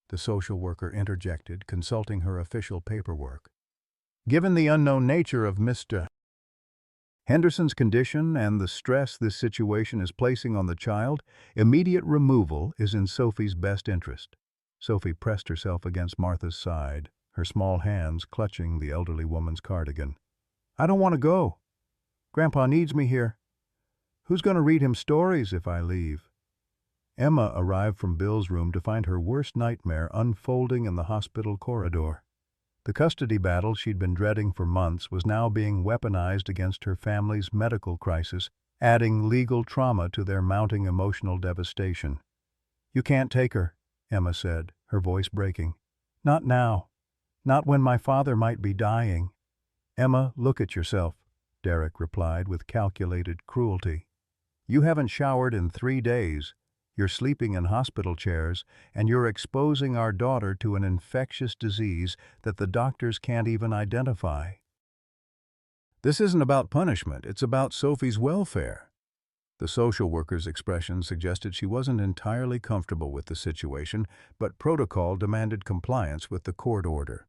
S1: the social worker interjected, consulting her official paperwork. "Given the unknown nature of Mr. Henderson's condition and the stress this situation is placing on the child, immediate removal is in Sophie's best interest." Sophie pressed herself against Martha's side, her small hands clutching the elderly woman's cardigan. "I don't want to go. Grandpa needs me here. Who's going to read him stories if I leave?" Emma arrived from Bill's room to find her worst nightmare unfolding in the hospital corridor. The custody battle she'd been dreading for months was now being weaponized against her family's medical crisis, adding legal trauma to their mounting emotional devastation. "You can't take her," Emma said, her voice breaking. "Not now. Not when my father might be dying." "Emma, look at yourself," Derek replied with calculated cruelty. "You haven't showered in 3 days. You're sleeping in hospital chairs, and you're exposing our daughter to an infectious disease that the doctors can't even identify." "This isn't about punishment, it's about Sophie's welfare." The social worker's expression suggested she wasn't entirely comfortable with the situation, but protocol demanded compliance with the court order.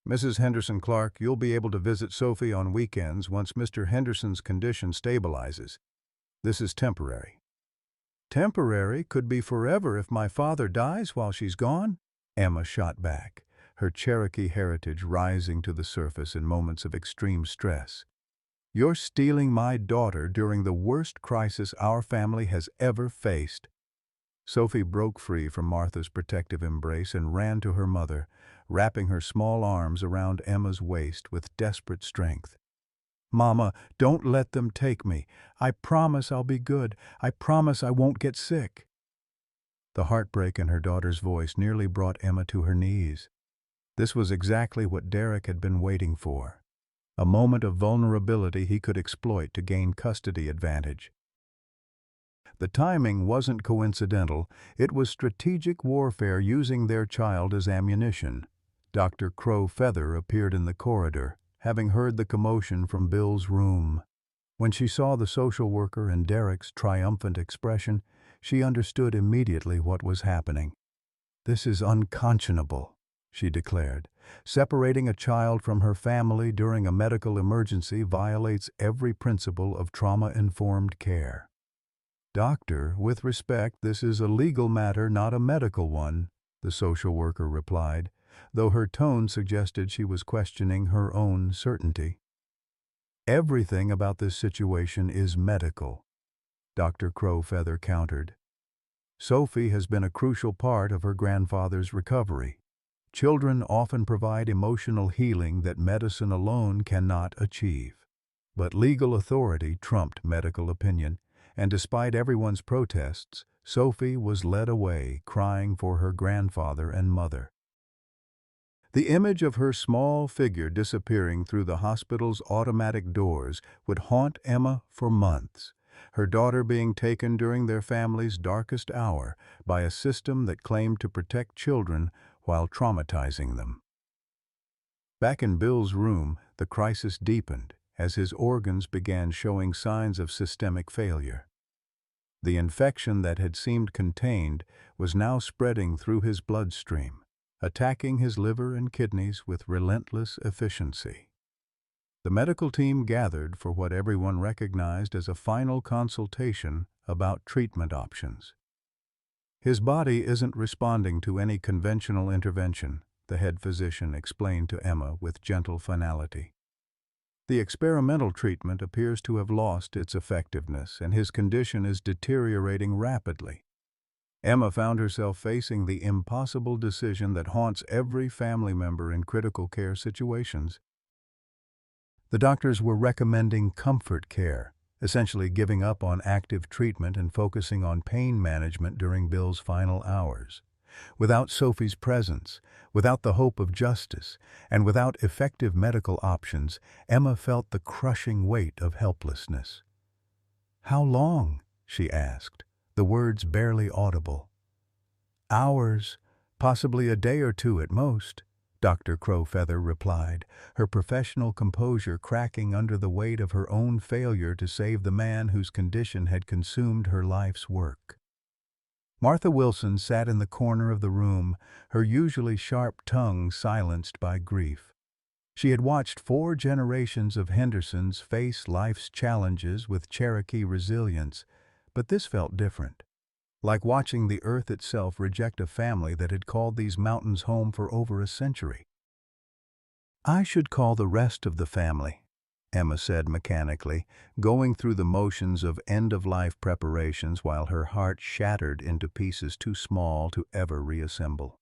S1: "Mrs. Henderson Clark, you'll be able to visit Sophie on weekends once Mr. Henderson's condition stabilizes. This is temporary." "Temporary could be forever if my father dies while she's gone," Emma shot back, her Cherokee heritage rising to the surface in moments of extreme stress. "You're stealing my daughter during the worst crisis our family has ever faced." Sophie broke free from Martha's protective embrace and ran to her mother, wrapping her small arms around Emma's waist with desperate strength. "Mama, don't let them take me. I promise I'll be good. I promise I won't get sick." The heartbreak in her daughter's voice nearly brought Emma to her knees. This was exactly what Derek had been waiting for. A moment of vulnerability he could exploit to gain custody advantage. The timing wasn't coincidental, it was strategic warfare using their child as ammunition. Dr. Crow Feather appeared in the corridor, having heard the commotion from Bill's room. When she saw the social worker and Derek's triumphant expression, she understood immediately what was happening. "This is unconscionable," she declared. "Separating a child from her family during a medical emergency violates every principle of trauma-informed care." "Doctor, with respect, this is a legal matter, not a medical one," the social worker replied, though her tone suggested she was questioning her own certainty. "Everything about this situation is medical," Dr. Crowfeather countered. "Sophie has been a crucial part of her grandfather's recovery. Children often provide emotional healing that medicine alone cannot achieve." But legal authority trumped medical opinion, and despite everyone's protests, Sophie was led away, crying for her grandfather and mother. The image of her small figure disappearing through the hospital's automatic doors would haunt Emma for months, her daughter being taken during their family's darkest hour by a system that claimed to protect children while traumatizing them. Back in Bill's room, the crisis deepened as his organs began showing signs of systemic failure. The infection that had seemed contained was now spreading through his bloodstream, attacking his liver and kidneys with relentless efficiency. The medical team gathered for what everyone recognized as a final consultation about treatment options. "His body isn't responding to any conventional intervention," the head physician explained to Emma with gentle finality. "The experimental treatment appears to have lost its effectiveness, and his condition is deteriorating rapidly." Emma found herself facing the impossible decision that haunts every family member in critical care situations. The doctors were recommending comfort care, essentially giving up on active treatment and focusing on pain management during Bill's final hours. Without Sophie's presence, without the hope of justice, and without effective medical options, Emma felt the crushing weight of helplessness. "How long?" she asked, the words barely audible. "Hours, possibly a day or two at most," Dr. Crowfeather replied, her professional composure cracking under the weight of her own failure to save the man whose condition had consumed her life's work. Martha Wilson sat in the corner of the room, her usually sharp tongue silenced by grief. She had watched 4 generations of Hendersons face life's challenges with Cherokee resilience, but this felt different. Like watching the earth itself reject a family that had called these mountains home for over a century. "I should call the rest of the family," Emma said mechanically, going through the motions of end-of-life preparations while her heart shattered into pieces too small to ever reassemble.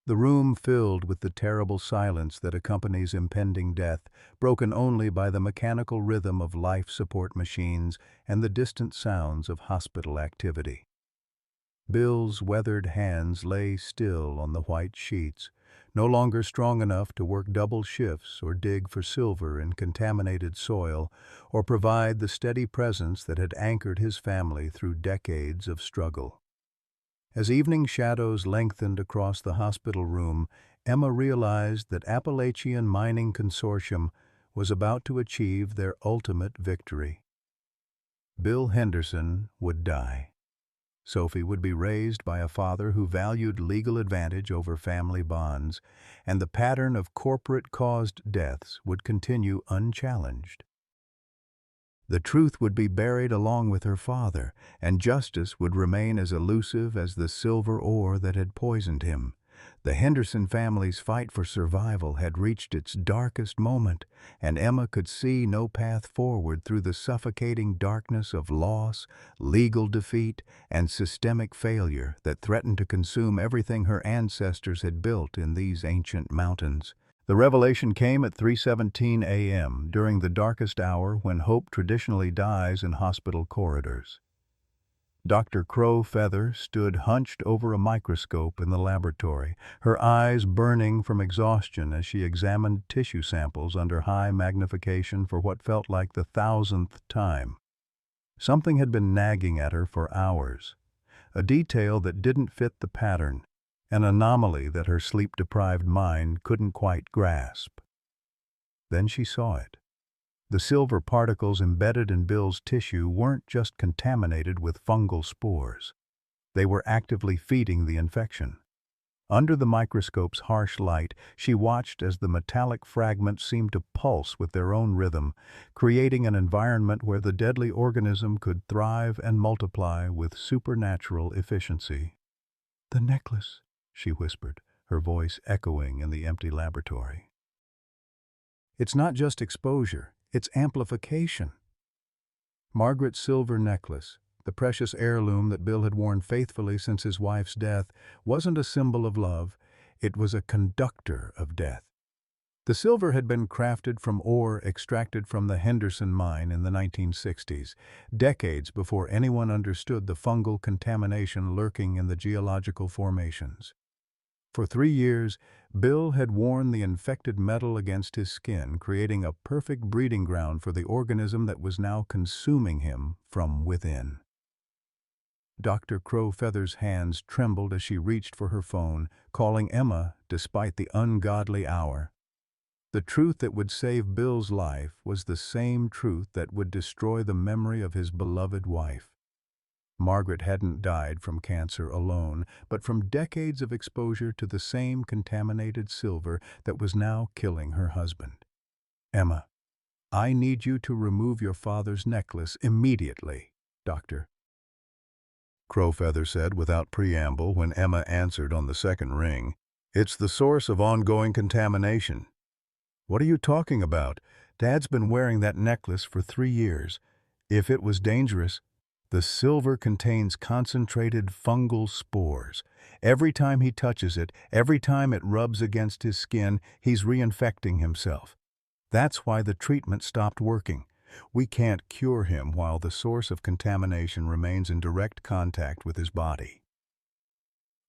S1: The room filled with the terrible silence that accompanies impending death, broken only by the mechanical rhythm of life support machines and the distant sounds of hospital activity. Bill's weathered hands lay still on the white sheets, no longer strong enough to work double shifts or dig for silver in contaminated soil or provide the steady presence that had anchored his family through decades of struggle. As evening shadows lengthened across the hospital room, Emma realized that Appalachian Mining Consortium was about to achieve their ultimate victory. Bill Henderson would die. Sophie would be raised by a father who valued legal advantage over family bonds, and the pattern of corporate-caused deaths would continue unchallenged. The truth would be buried along with her father, and justice would remain as elusive as the silver ore that had poisoned him. The Henderson family's fight for survival had reached its darkest moment, and Emma could see no path forward through the suffocating darkness of loss, legal defeat, and systemic failure that threatened to consume everything her ancestors had built in these ancient mountains. The revelation came at 3:17 a.m., during the darkest hour when hope traditionally dies in hospital corridors. Dr. Crow Feather stood hunched over a microscope in the laboratory, her eyes burning from exhaustion as she examined tissue samples under high magnification for what felt like the thousandth time. Something had been nagging at her for hours, a detail that didn't fit the pattern, an anomaly that her sleep-deprived mind couldn't quite grasp. Then she saw it. The silver particles embedded in Bill's tissue weren't just contaminated with fungal spores. They were actively feeding the infection. Under the microscope's harsh light, she watched as the metallic fragments seemed to pulse with their own rhythm, creating an environment where the deadly organism could thrive and multiply with supernatural efficiency. "The necklace," she whispered, her voice echoing in the empty laboratory. "It's not just exposure, it's amplification." Margaret's silver necklace, the precious heirloom that Bill had worn faithfully since his wife's death, wasn't a symbol of love, it was a conductor of death. The silver had been crafted from ore extracted from the Henderson mine in the 1960s, decades before anyone understood the fungal contamination lurking in the geological formations. For 3 years, Bill had worn the infected metal against his skin, creating a perfect breeding ground for the organism that was now consuming him from within. Dr. Crow Feather's hands trembled as she reached for her phone, calling Emma despite the ungodly hour. The truth that would save Bill's life was the same truth that would destroy the memory of his beloved wife. Margaret hadn't died from cancer alone, but from decades of exposure to the same contaminated silver that was now killing her husband. "Emma, I need you to remove your father's necklace immediately, Doctor," Crowfeather said without preamble when Emma answered on the second ring. "It's the source of ongoing contamination." "What are you talking about? Dad's been wearing that necklace for 3 years. If it was dangerous..." "The silver contains concentrated fungal spores. Every time he touches it, every time it rubs against his skin, he's reinfecting himself. That's why the treatment stopped working. We can't cure him while the source of contamination remains in direct contact with his body."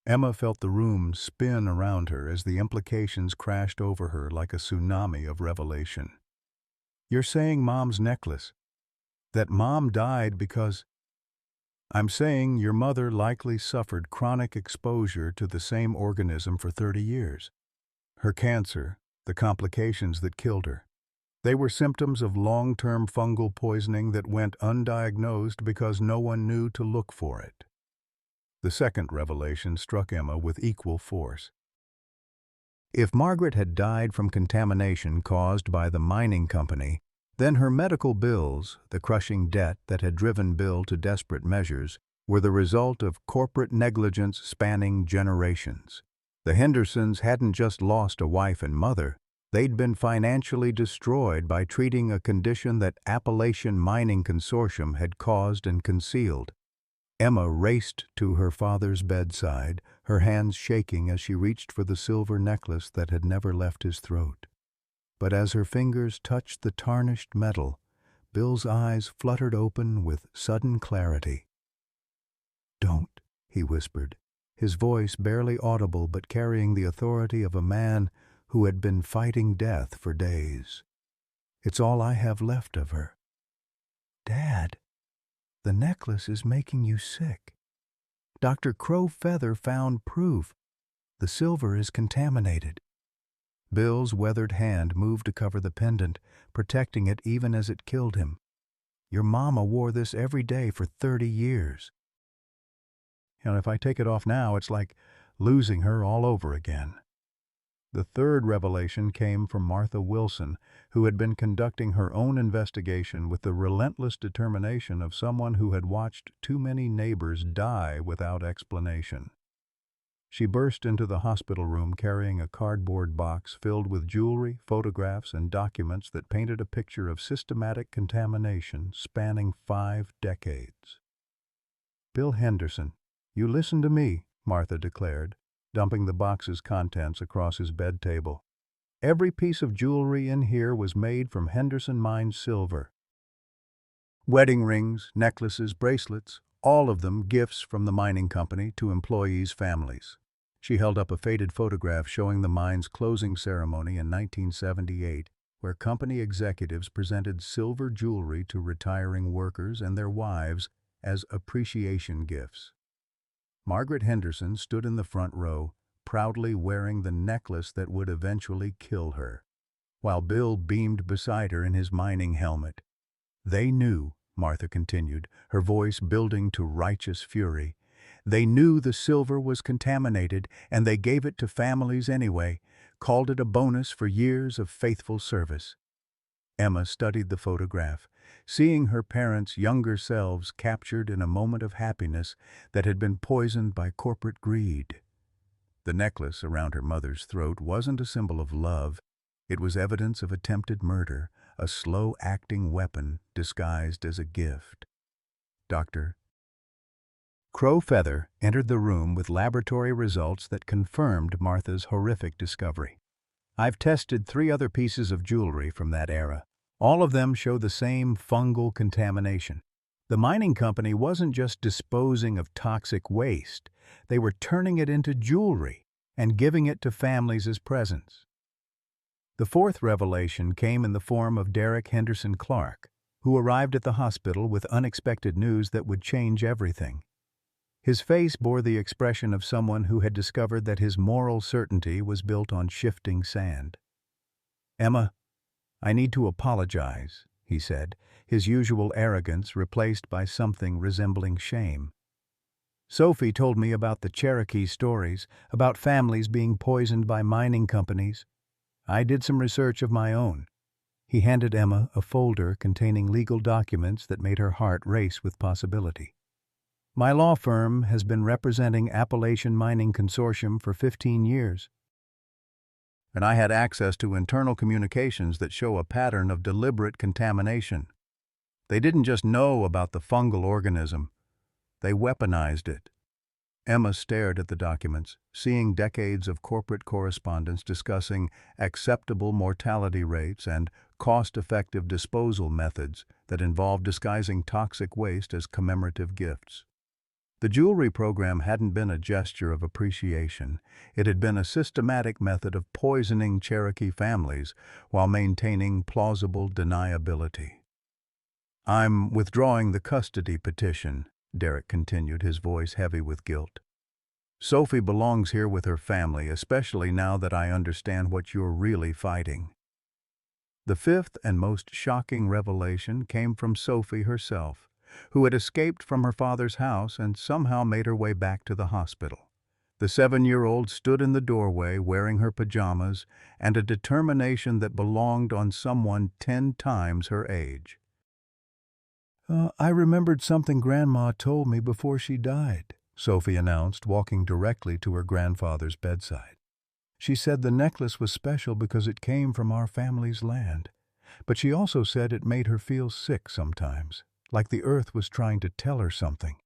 S1: Emma felt the room spin around her as the implications crashed over her like a tsunami of revelation. "You're saying Mom's necklace? That Mom died because..." "I'm saying your mother likely suffered chronic exposure to the same organism for 30 years. Her cancer, the complications that killed her, they were symptoms of long-term fungal poisoning that went undiagnosed because no one knew to look for it." The second revelation struck Emma with equal force. If Margaret had died from contamination caused by the mining company, then her medical bills, the crushing debt that had driven Bill to desperate measures, were the result of corporate negligence spanning generations. The Hendersons hadn't just lost a wife and mother, they'd been financially destroyed by treating a condition that Appalachian Mining Consortium had caused and concealed. Emma raced to her father's bedside, her hands shaking as she reached for the silver necklace that had never left his throat. But as her fingers touched the tarnished metal, Bill's eyes fluttered open with sudden clarity. "Don't," he whispered, his voice barely audible but carrying the authority of a man who had been fighting death for days. "It's all I have left of her." "Dad, the necklace is making you sick. Dr. Crow Feather found proof. The silver is contaminated." Bill's weathered hand moved to cover the pendant, protecting it even as it killed him. "Your mama wore this every day for 30 years. And if I take it off now, it's like losing her all over again." The third revelation came from Martha Wilson, who had been conducting her own investigation with the relentless determination of someone who had watched too many neighbors die without explanation. She burst into the hospital room carrying a cardboard box filled with jewelry, photographs, and documents that painted a picture of systematic contamination spanning 5 decades. "Bill Henderson, you listen to me," Martha declared, dumping the box's contents across his bed table. Every piece of jewelry in here was made from Henderson Mine silver. Wedding rings, necklaces, bracelets, all of them gifts from the mining company to employees' families. She held up a faded photograph showing the mine's closing ceremony in 1978, where company executives presented silver jewelry to retiring workers and their wives as appreciation gifts. Margaret Henderson stood in the front row, proudly wearing the necklace that would eventually kill her, while Bill beamed beside her in his mining helmet. They knew, Martha continued, her voice building to righteous fury. They knew the silver was contaminated, and they gave it to families anyway, called it a bonus for years of faithful service. Emma studied the photograph, seeing her parents' younger selves captured in a moment of happiness that had been poisoned by corporate greed. The necklace around her mother's throat wasn't a symbol of love. It was evidence of attempted murder, a slow-acting weapon disguised as a gift. Dr. Crow Feather entered the room with laboratory results that confirmed Martha's horrific discovery. I've tested 3 other pieces of jewelry from that era. All of them show the same fungal contamination. The mining company wasn't just disposing of toxic waste, they were turning it into jewelry and giving it to families as presents. The 4th revelation came in the form of Derek Henderson Clark, who arrived at the hospital with unexpected news that would change everything. His face bore the expression of someone who had discovered that his moral certainty was built on shifting sand. "Emma, I need to apologize," he said, his usual arrogance replaced by something resembling shame. "Sophie told me about the Cherokee stories, about families being poisoned by mining companies. I did some research of my own." He handed Emma a folder containing legal documents that made her heart race with possibility. "My law firm has been representing Appalachian Mining Consortium for 15 years. And I had access to internal communications that show a pattern of deliberate contamination. They didn't just know about the fungal organism, they weaponized it." Emma stared at the documents, seeing decades of corporate correspondence discussing acceptable mortality rates and cost-effective disposal methods that involved disguising toxic waste as commemorative gifts. The jewelry program hadn't been a gesture of appreciation. It had been a systematic method of poisoning Cherokee families while maintaining plausible deniability. "I'm withdrawing the custody petition," Derek continued, his voice heavy with guilt. "Sophie belongs here with her family, especially now that I understand what you're really fighting." The 5th and most shocking revelation came from Sophie herself, who had escaped from her father's house and somehow made her way back to the hospital. The 7-year-old stood in the doorway wearing her pajamas and a determination that belonged on someone 10 times her age. "I remembered something Grandma told me before she died," Sophie announced, walking directly to her grandfather's bedside. "She said the necklace was special because it came from our family's land, but she also said it made her feel sick sometimes, like the earth was trying to tell her something."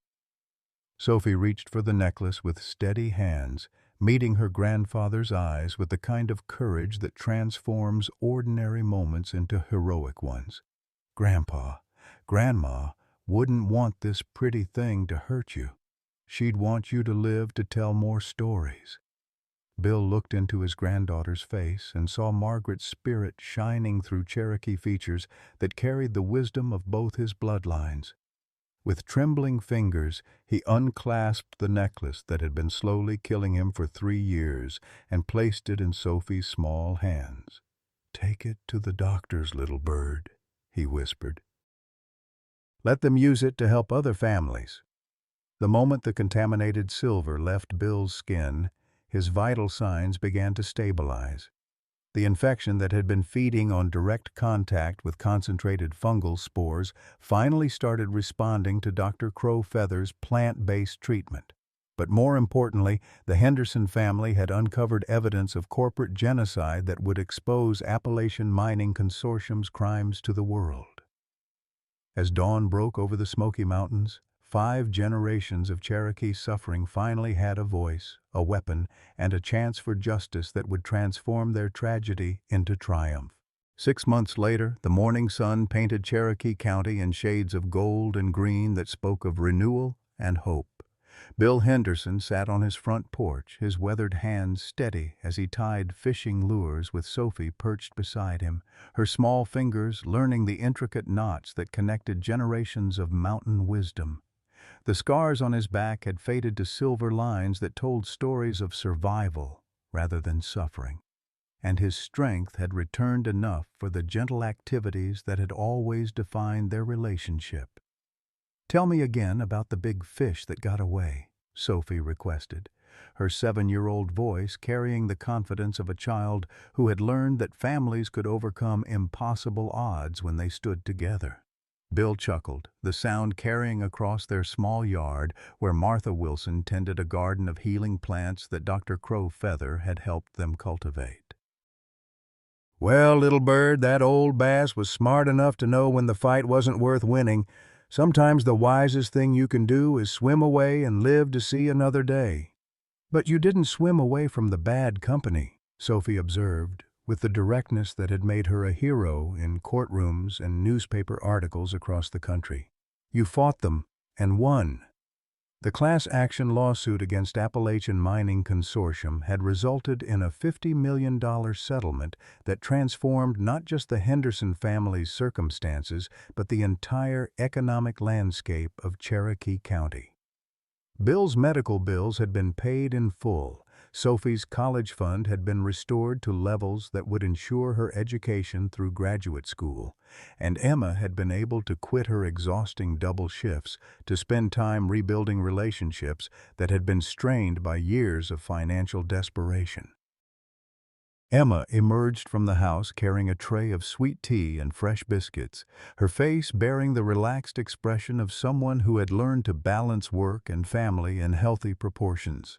S1: Sophie reached for the necklace with steady hands, meeting her grandfather's eyes with the kind of courage that transforms ordinary moments into heroic ones. Grandma wouldn't want this pretty thing to hurt you. She'd want you to live to tell more stories." Bill looked into his granddaughter's face and saw Margaret's spirit shining through Cherokee features that carried the wisdom of both his bloodlines. With trembling fingers, he unclasped the necklace that had been slowly killing him for 3 years and placed it in Sophie's small hands. "Take it to the doctors, little bird," he whispered. "Let them use it to help other families." The moment the contaminated silver left Bill's skin, his vital signs began to stabilize. The infection that had been feeding on direct contact with concentrated fungal spores finally started responding to Dr. Crow Feather's plant-based treatment. But more importantly, the Henderson family had uncovered evidence of corporate genocide that would expose Appalachian Mining Consortium's crimes to the world. As dawn broke over the Smoky Mountains, 5 generations of Cherokee suffering finally had a voice, a weapon, and a chance for justice that would transform their tragedy into triumph. 6 months later, the morning sun painted Cherokee County in shades of gold and green that spoke of renewal and hope. Bill Henderson sat on his front porch, his weathered hands steady as he tied fishing lures with Sophie perched beside him, her small fingers learning the intricate knots that connected generations of mountain wisdom. The scars on his back had faded to silver lines that told stories of survival rather than suffering, and his strength had returned enough for the gentle activities that had always defined their relationship. "Tell me again about the big fish that got away," Sophie requested, her 7-year-old voice carrying the confidence of a child who had learned that families could overcome impossible odds when they stood together. Bill chuckled, the sound carrying across their small yard where Martha Wilson tended a garden of healing plants that Dr. Crow Feather had helped them cultivate. "Well, little bird, that old bass was smart enough to know when the fight wasn't worth winning. Sometimes the wisest thing you can do is swim away and live to see another day." "But you didn't swim away from the bad company," Sophie observed, with the directness that had made her a hero in courtrooms and newspaper articles across the country. "You fought them and won." The class action lawsuit against Appalachian Mining Consortium had resulted in a $50 million settlement that transformed not just the Henderson family's circumstances, but the entire economic landscape of Cherokee County. Bill's medical bills had been paid in full. Sophie's college fund had been restored to levels that would ensure her education through graduate school, and Emma had been able to quit her exhausting double shifts to spend time rebuilding relationships that had been strained by years of financial desperation. Emma emerged from the house carrying a tray of sweet tea and fresh biscuits, her face bearing the relaxed expression of someone who had learned to balance work and family in healthy proportions.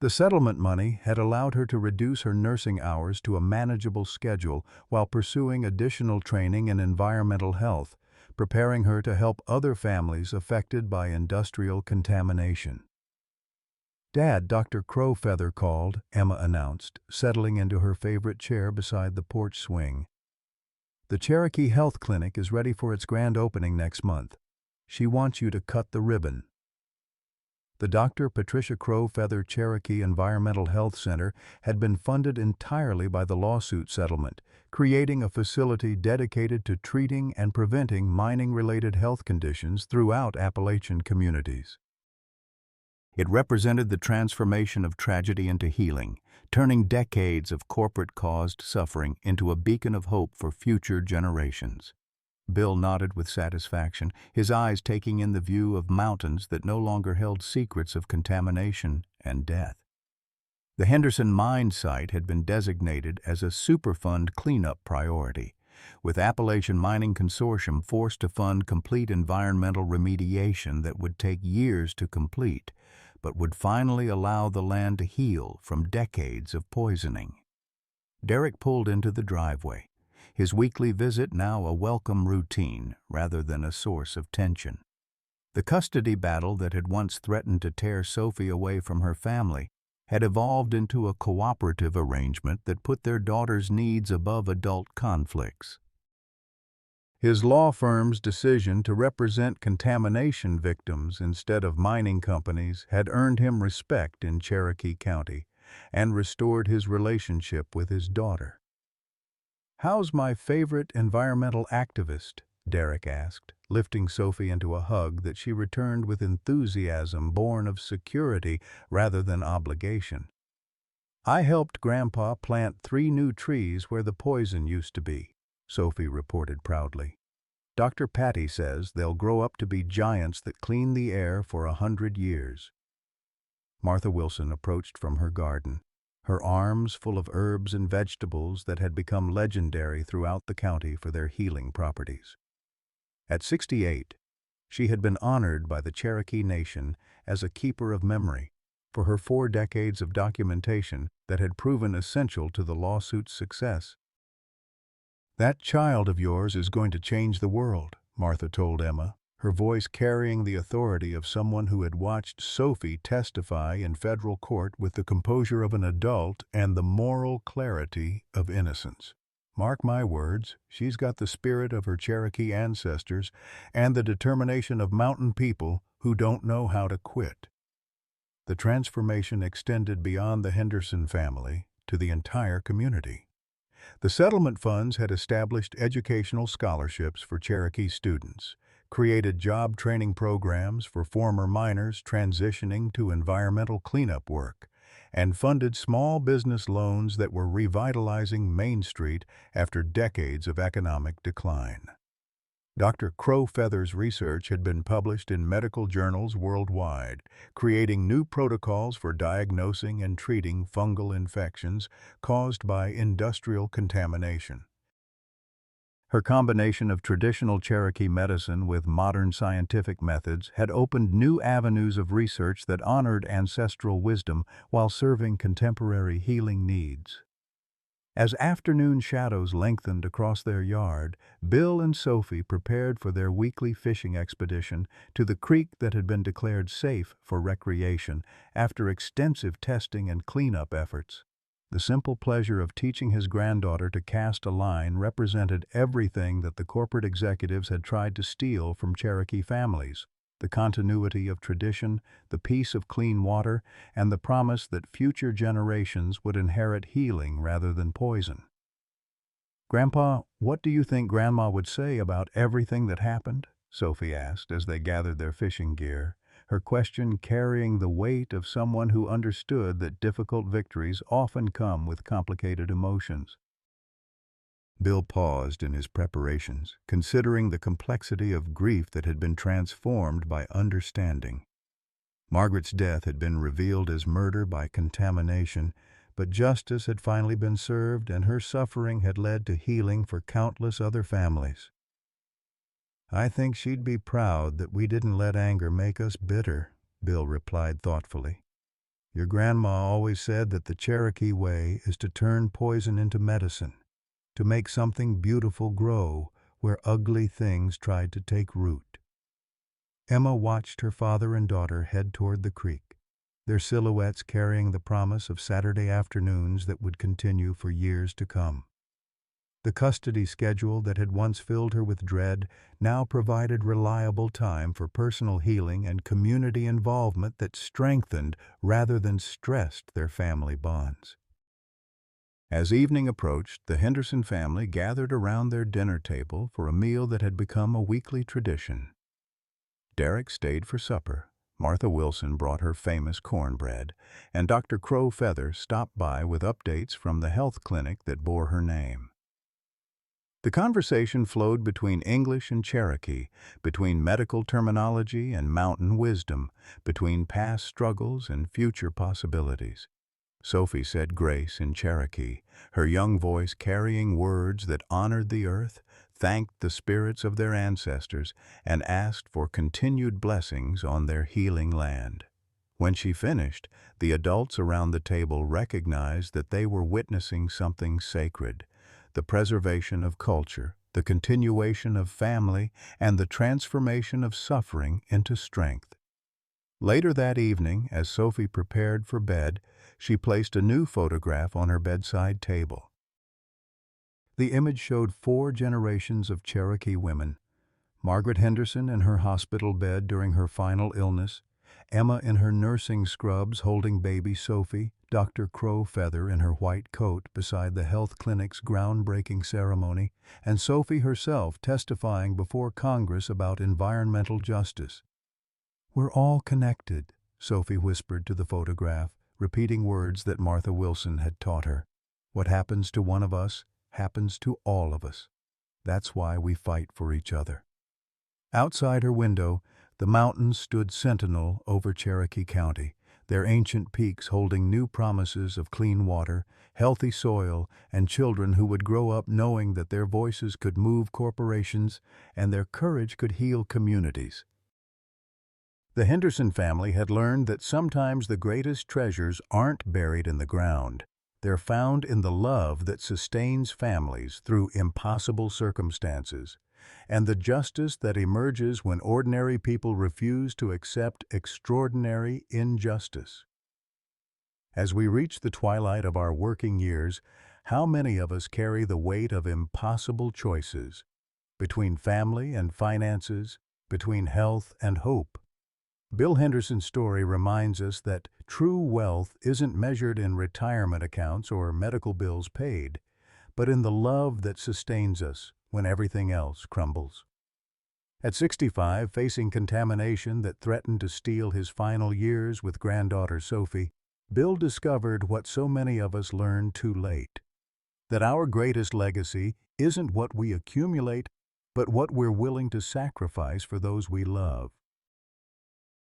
S1: The settlement money had allowed her to reduce her nursing hours to a manageable schedule while pursuing additional training in environmental health, preparing her to help other families affected by industrial contamination. "Dad, Dr. Crowfeather called," Emma announced, settling into her favorite chair beside the porch swing. "The Cherokee Health Clinic is ready for its grand opening next month. She wants you to cut the ribbon." The Dr. Patricia Crowfeather Cherokee Environmental Health Center had been funded entirely by the lawsuit settlement, creating a facility dedicated to treating and preventing mining-related health conditions throughout Appalachian communities. It represented the transformation of tragedy into healing, turning decades of corporate-caused suffering into a beacon of hope for future generations. Bill nodded with satisfaction, his eyes taking in the view of mountains that no longer held secrets of contamination and death. The Henderson mine site had been designated as a Superfund cleanup priority, with Appalachian Mining Consortium forced to fund complete environmental remediation that would take years to complete, but would finally allow the land to heal from decades of poisoning. Derek pulled into the driveway, his weekly visit now a welcome routine rather than a source of tension. The custody battle that had once threatened to tear Sophie away from her family had evolved into a cooperative arrangement that put their daughter's needs above adult conflicts. His law firm's decision to represent contamination victims instead of mining companies had earned him respect in Cherokee County and restored his relationship with his daughter. "How's my favorite environmental activist?" Derek asked, lifting Sophie into a hug that she returned with enthusiasm born of security rather than obligation. "I helped Grandpa plant 3 new trees where the poison used to be," Sophie reported proudly. "Dr. Patty says they'll grow up to be giants that clean the air for 100 years. Martha Wilson approached from her garden, her arms full of herbs and vegetables that had become legendary throughout the county for their healing properties. At 68, she had been honored by the Cherokee Nation as a keeper of memory for her 4 decades of documentation that had proven essential to the lawsuit's success. "That child of yours is going to change the world," Martha told Emma, her voice carrying the authority of someone who had watched Sophie testify in federal court with the composure of an adult and the moral clarity of innocence. Mark my words, she's got the spirit of her Cherokee ancestors and the determination of mountain people who don't know how to quit. The transformation extended beyond the Henderson family to the entire community. The settlement funds had established educational scholarships for Cherokee students, created job training programs for former miners transitioning to environmental cleanup work, and funded small business loans that were revitalizing Main Street after decades of economic decline. Dr. Crowfeather's research had been published in medical journals worldwide, creating new protocols for diagnosing and treating fungal infections caused by industrial contamination. Her combination of traditional Cherokee medicine with modern scientific methods had opened new avenues of research that honored ancestral wisdom while serving contemporary healing needs. As afternoon shadows lengthened across their yard, Bill and Sophie prepared for their weekly fishing expedition to the creek that had been declared safe for recreation after extensive testing and cleanup efforts. The simple pleasure of teaching his granddaughter to cast a line represented everything that the corporate executives had tried to steal from Cherokee families: the continuity of tradition, the peace of clean water, and the promise that future generations would inherit healing rather than poison. "Grandpa, what do you think Grandma would say about everything that happened?" Sophie asked as they gathered their fishing gear, her question carrying the weight of someone who understood that difficult victories often come with complicated emotions. Bill paused in his preparations, considering the complexity of grief that had been transformed by understanding. Margaret's death had been revealed as murder by contamination, but justice had finally been served and her suffering had led to healing for countless other families. "I think she'd be proud that we didn't let anger make us bitter," Bill replied thoughtfully. "Your grandma always said that the Cherokee way is to turn poison into medicine, to make something beautiful grow where ugly things tried to take root." Emma watched her father and daughter head toward the creek, their silhouettes carrying the promise of Saturday afternoons that would continue for years to come. The custody schedule that had once filled her with dread now provided reliable time for personal healing and community involvement that strengthened rather than stressed their family bonds. As evening approached, the Henderson family gathered around their dinner table for a meal that had become a weekly tradition. Derek stayed for supper, Martha Wilson brought her famous cornbread, and Dr. Crowfeather stopped by with updates from the health clinic that bore her name. The conversation flowed between English and Cherokee, between medical terminology and mountain wisdom, between past struggles and future possibilities. Sophie said grace in Cherokee, her young voice carrying words that honored the earth, thanked the spirits of their ancestors, and asked for continued blessings on their healing land. When she finished, the adults around the table recognized that they were witnessing something sacred: the preservation of culture, the continuation of family, and the transformation of suffering into strength. Later that evening, as Sophie prepared for bed, she placed a new photograph on her bedside table. The image showed 4 generations of Cherokee women: Margaret Henderson in her hospital bed during her final illness, Emma in her nursing scrubs holding baby Sophie, Dr. Crowfeather in her white coat beside the health clinic's groundbreaking ceremony, and Sophie herself testifying before Congress about environmental justice. "We're all connected," Sophie whispered to the photograph, repeating words that Martha Wilson had taught her. "What happens to one of us happens to all of us. That's why we fight for each other." Outside her window, the mountains stood sentinel over Cherokee County, their ancient peaks holding new promises of clean water, healthy soil, and children who would grow up knowing that their voices could move corporations and their courage could heal communities. The Henderson family had learned that sometimes the greatest treasures aren't buried in the ground. They're found in the love that sustains families through impossible circumstances. and the justice that emerges when ordinary people refuse to accept extraordinary injustice. As we reach the twilight of our working years, how many of us carry the weight of impossible choices between family and finances, between health and hope? Bill Henderson's story reminds us that true wealth isn't measured in retirement accounts or medical bills paid, but in the love that sustains us when everything else crumbles. At 65, facing contamination that threatened to steal his final years with granddaughter Sophie, Bill discovered what so many of us learned too late: that our greatest legacy isn't what we accumulate, but what we're willing to sacrifice for those we love.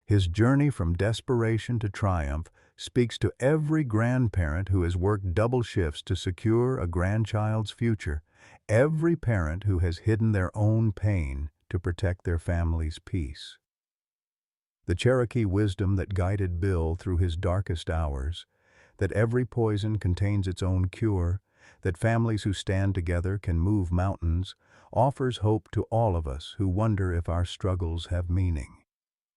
S1: His journey from desperation to triumph speaks to every grandparent who has worked double shifts to secure a grandchild's future, every parent who has hidden their own pain to protect their family's peace. The Cherokee wisdom that guided Bill through his darkest hours, that every poison contains its own cure, that families who stand together can move mountains, offers hope to all of us who wonder if our struggles have meaning.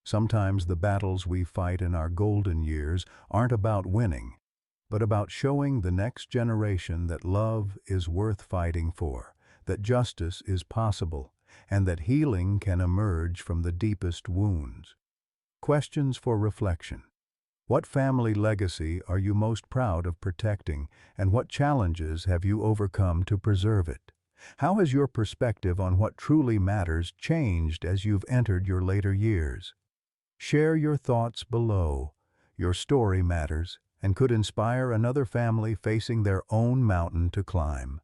S1: Sometimes the battles we fight in our golden years aren't about winning, but about showing the next generation that love is worth fighting for, that justice is possible, and that healing can emerge from the deepest wounds. Questions for reflection. What family legacy are you most proud of protecting, and what challenges have you overcome to preserve it? How has your perspective on what truly matters changed as you've entered your later years? Share your thoughts below. Your story matters and could inspire another family facing their own mountain to climb.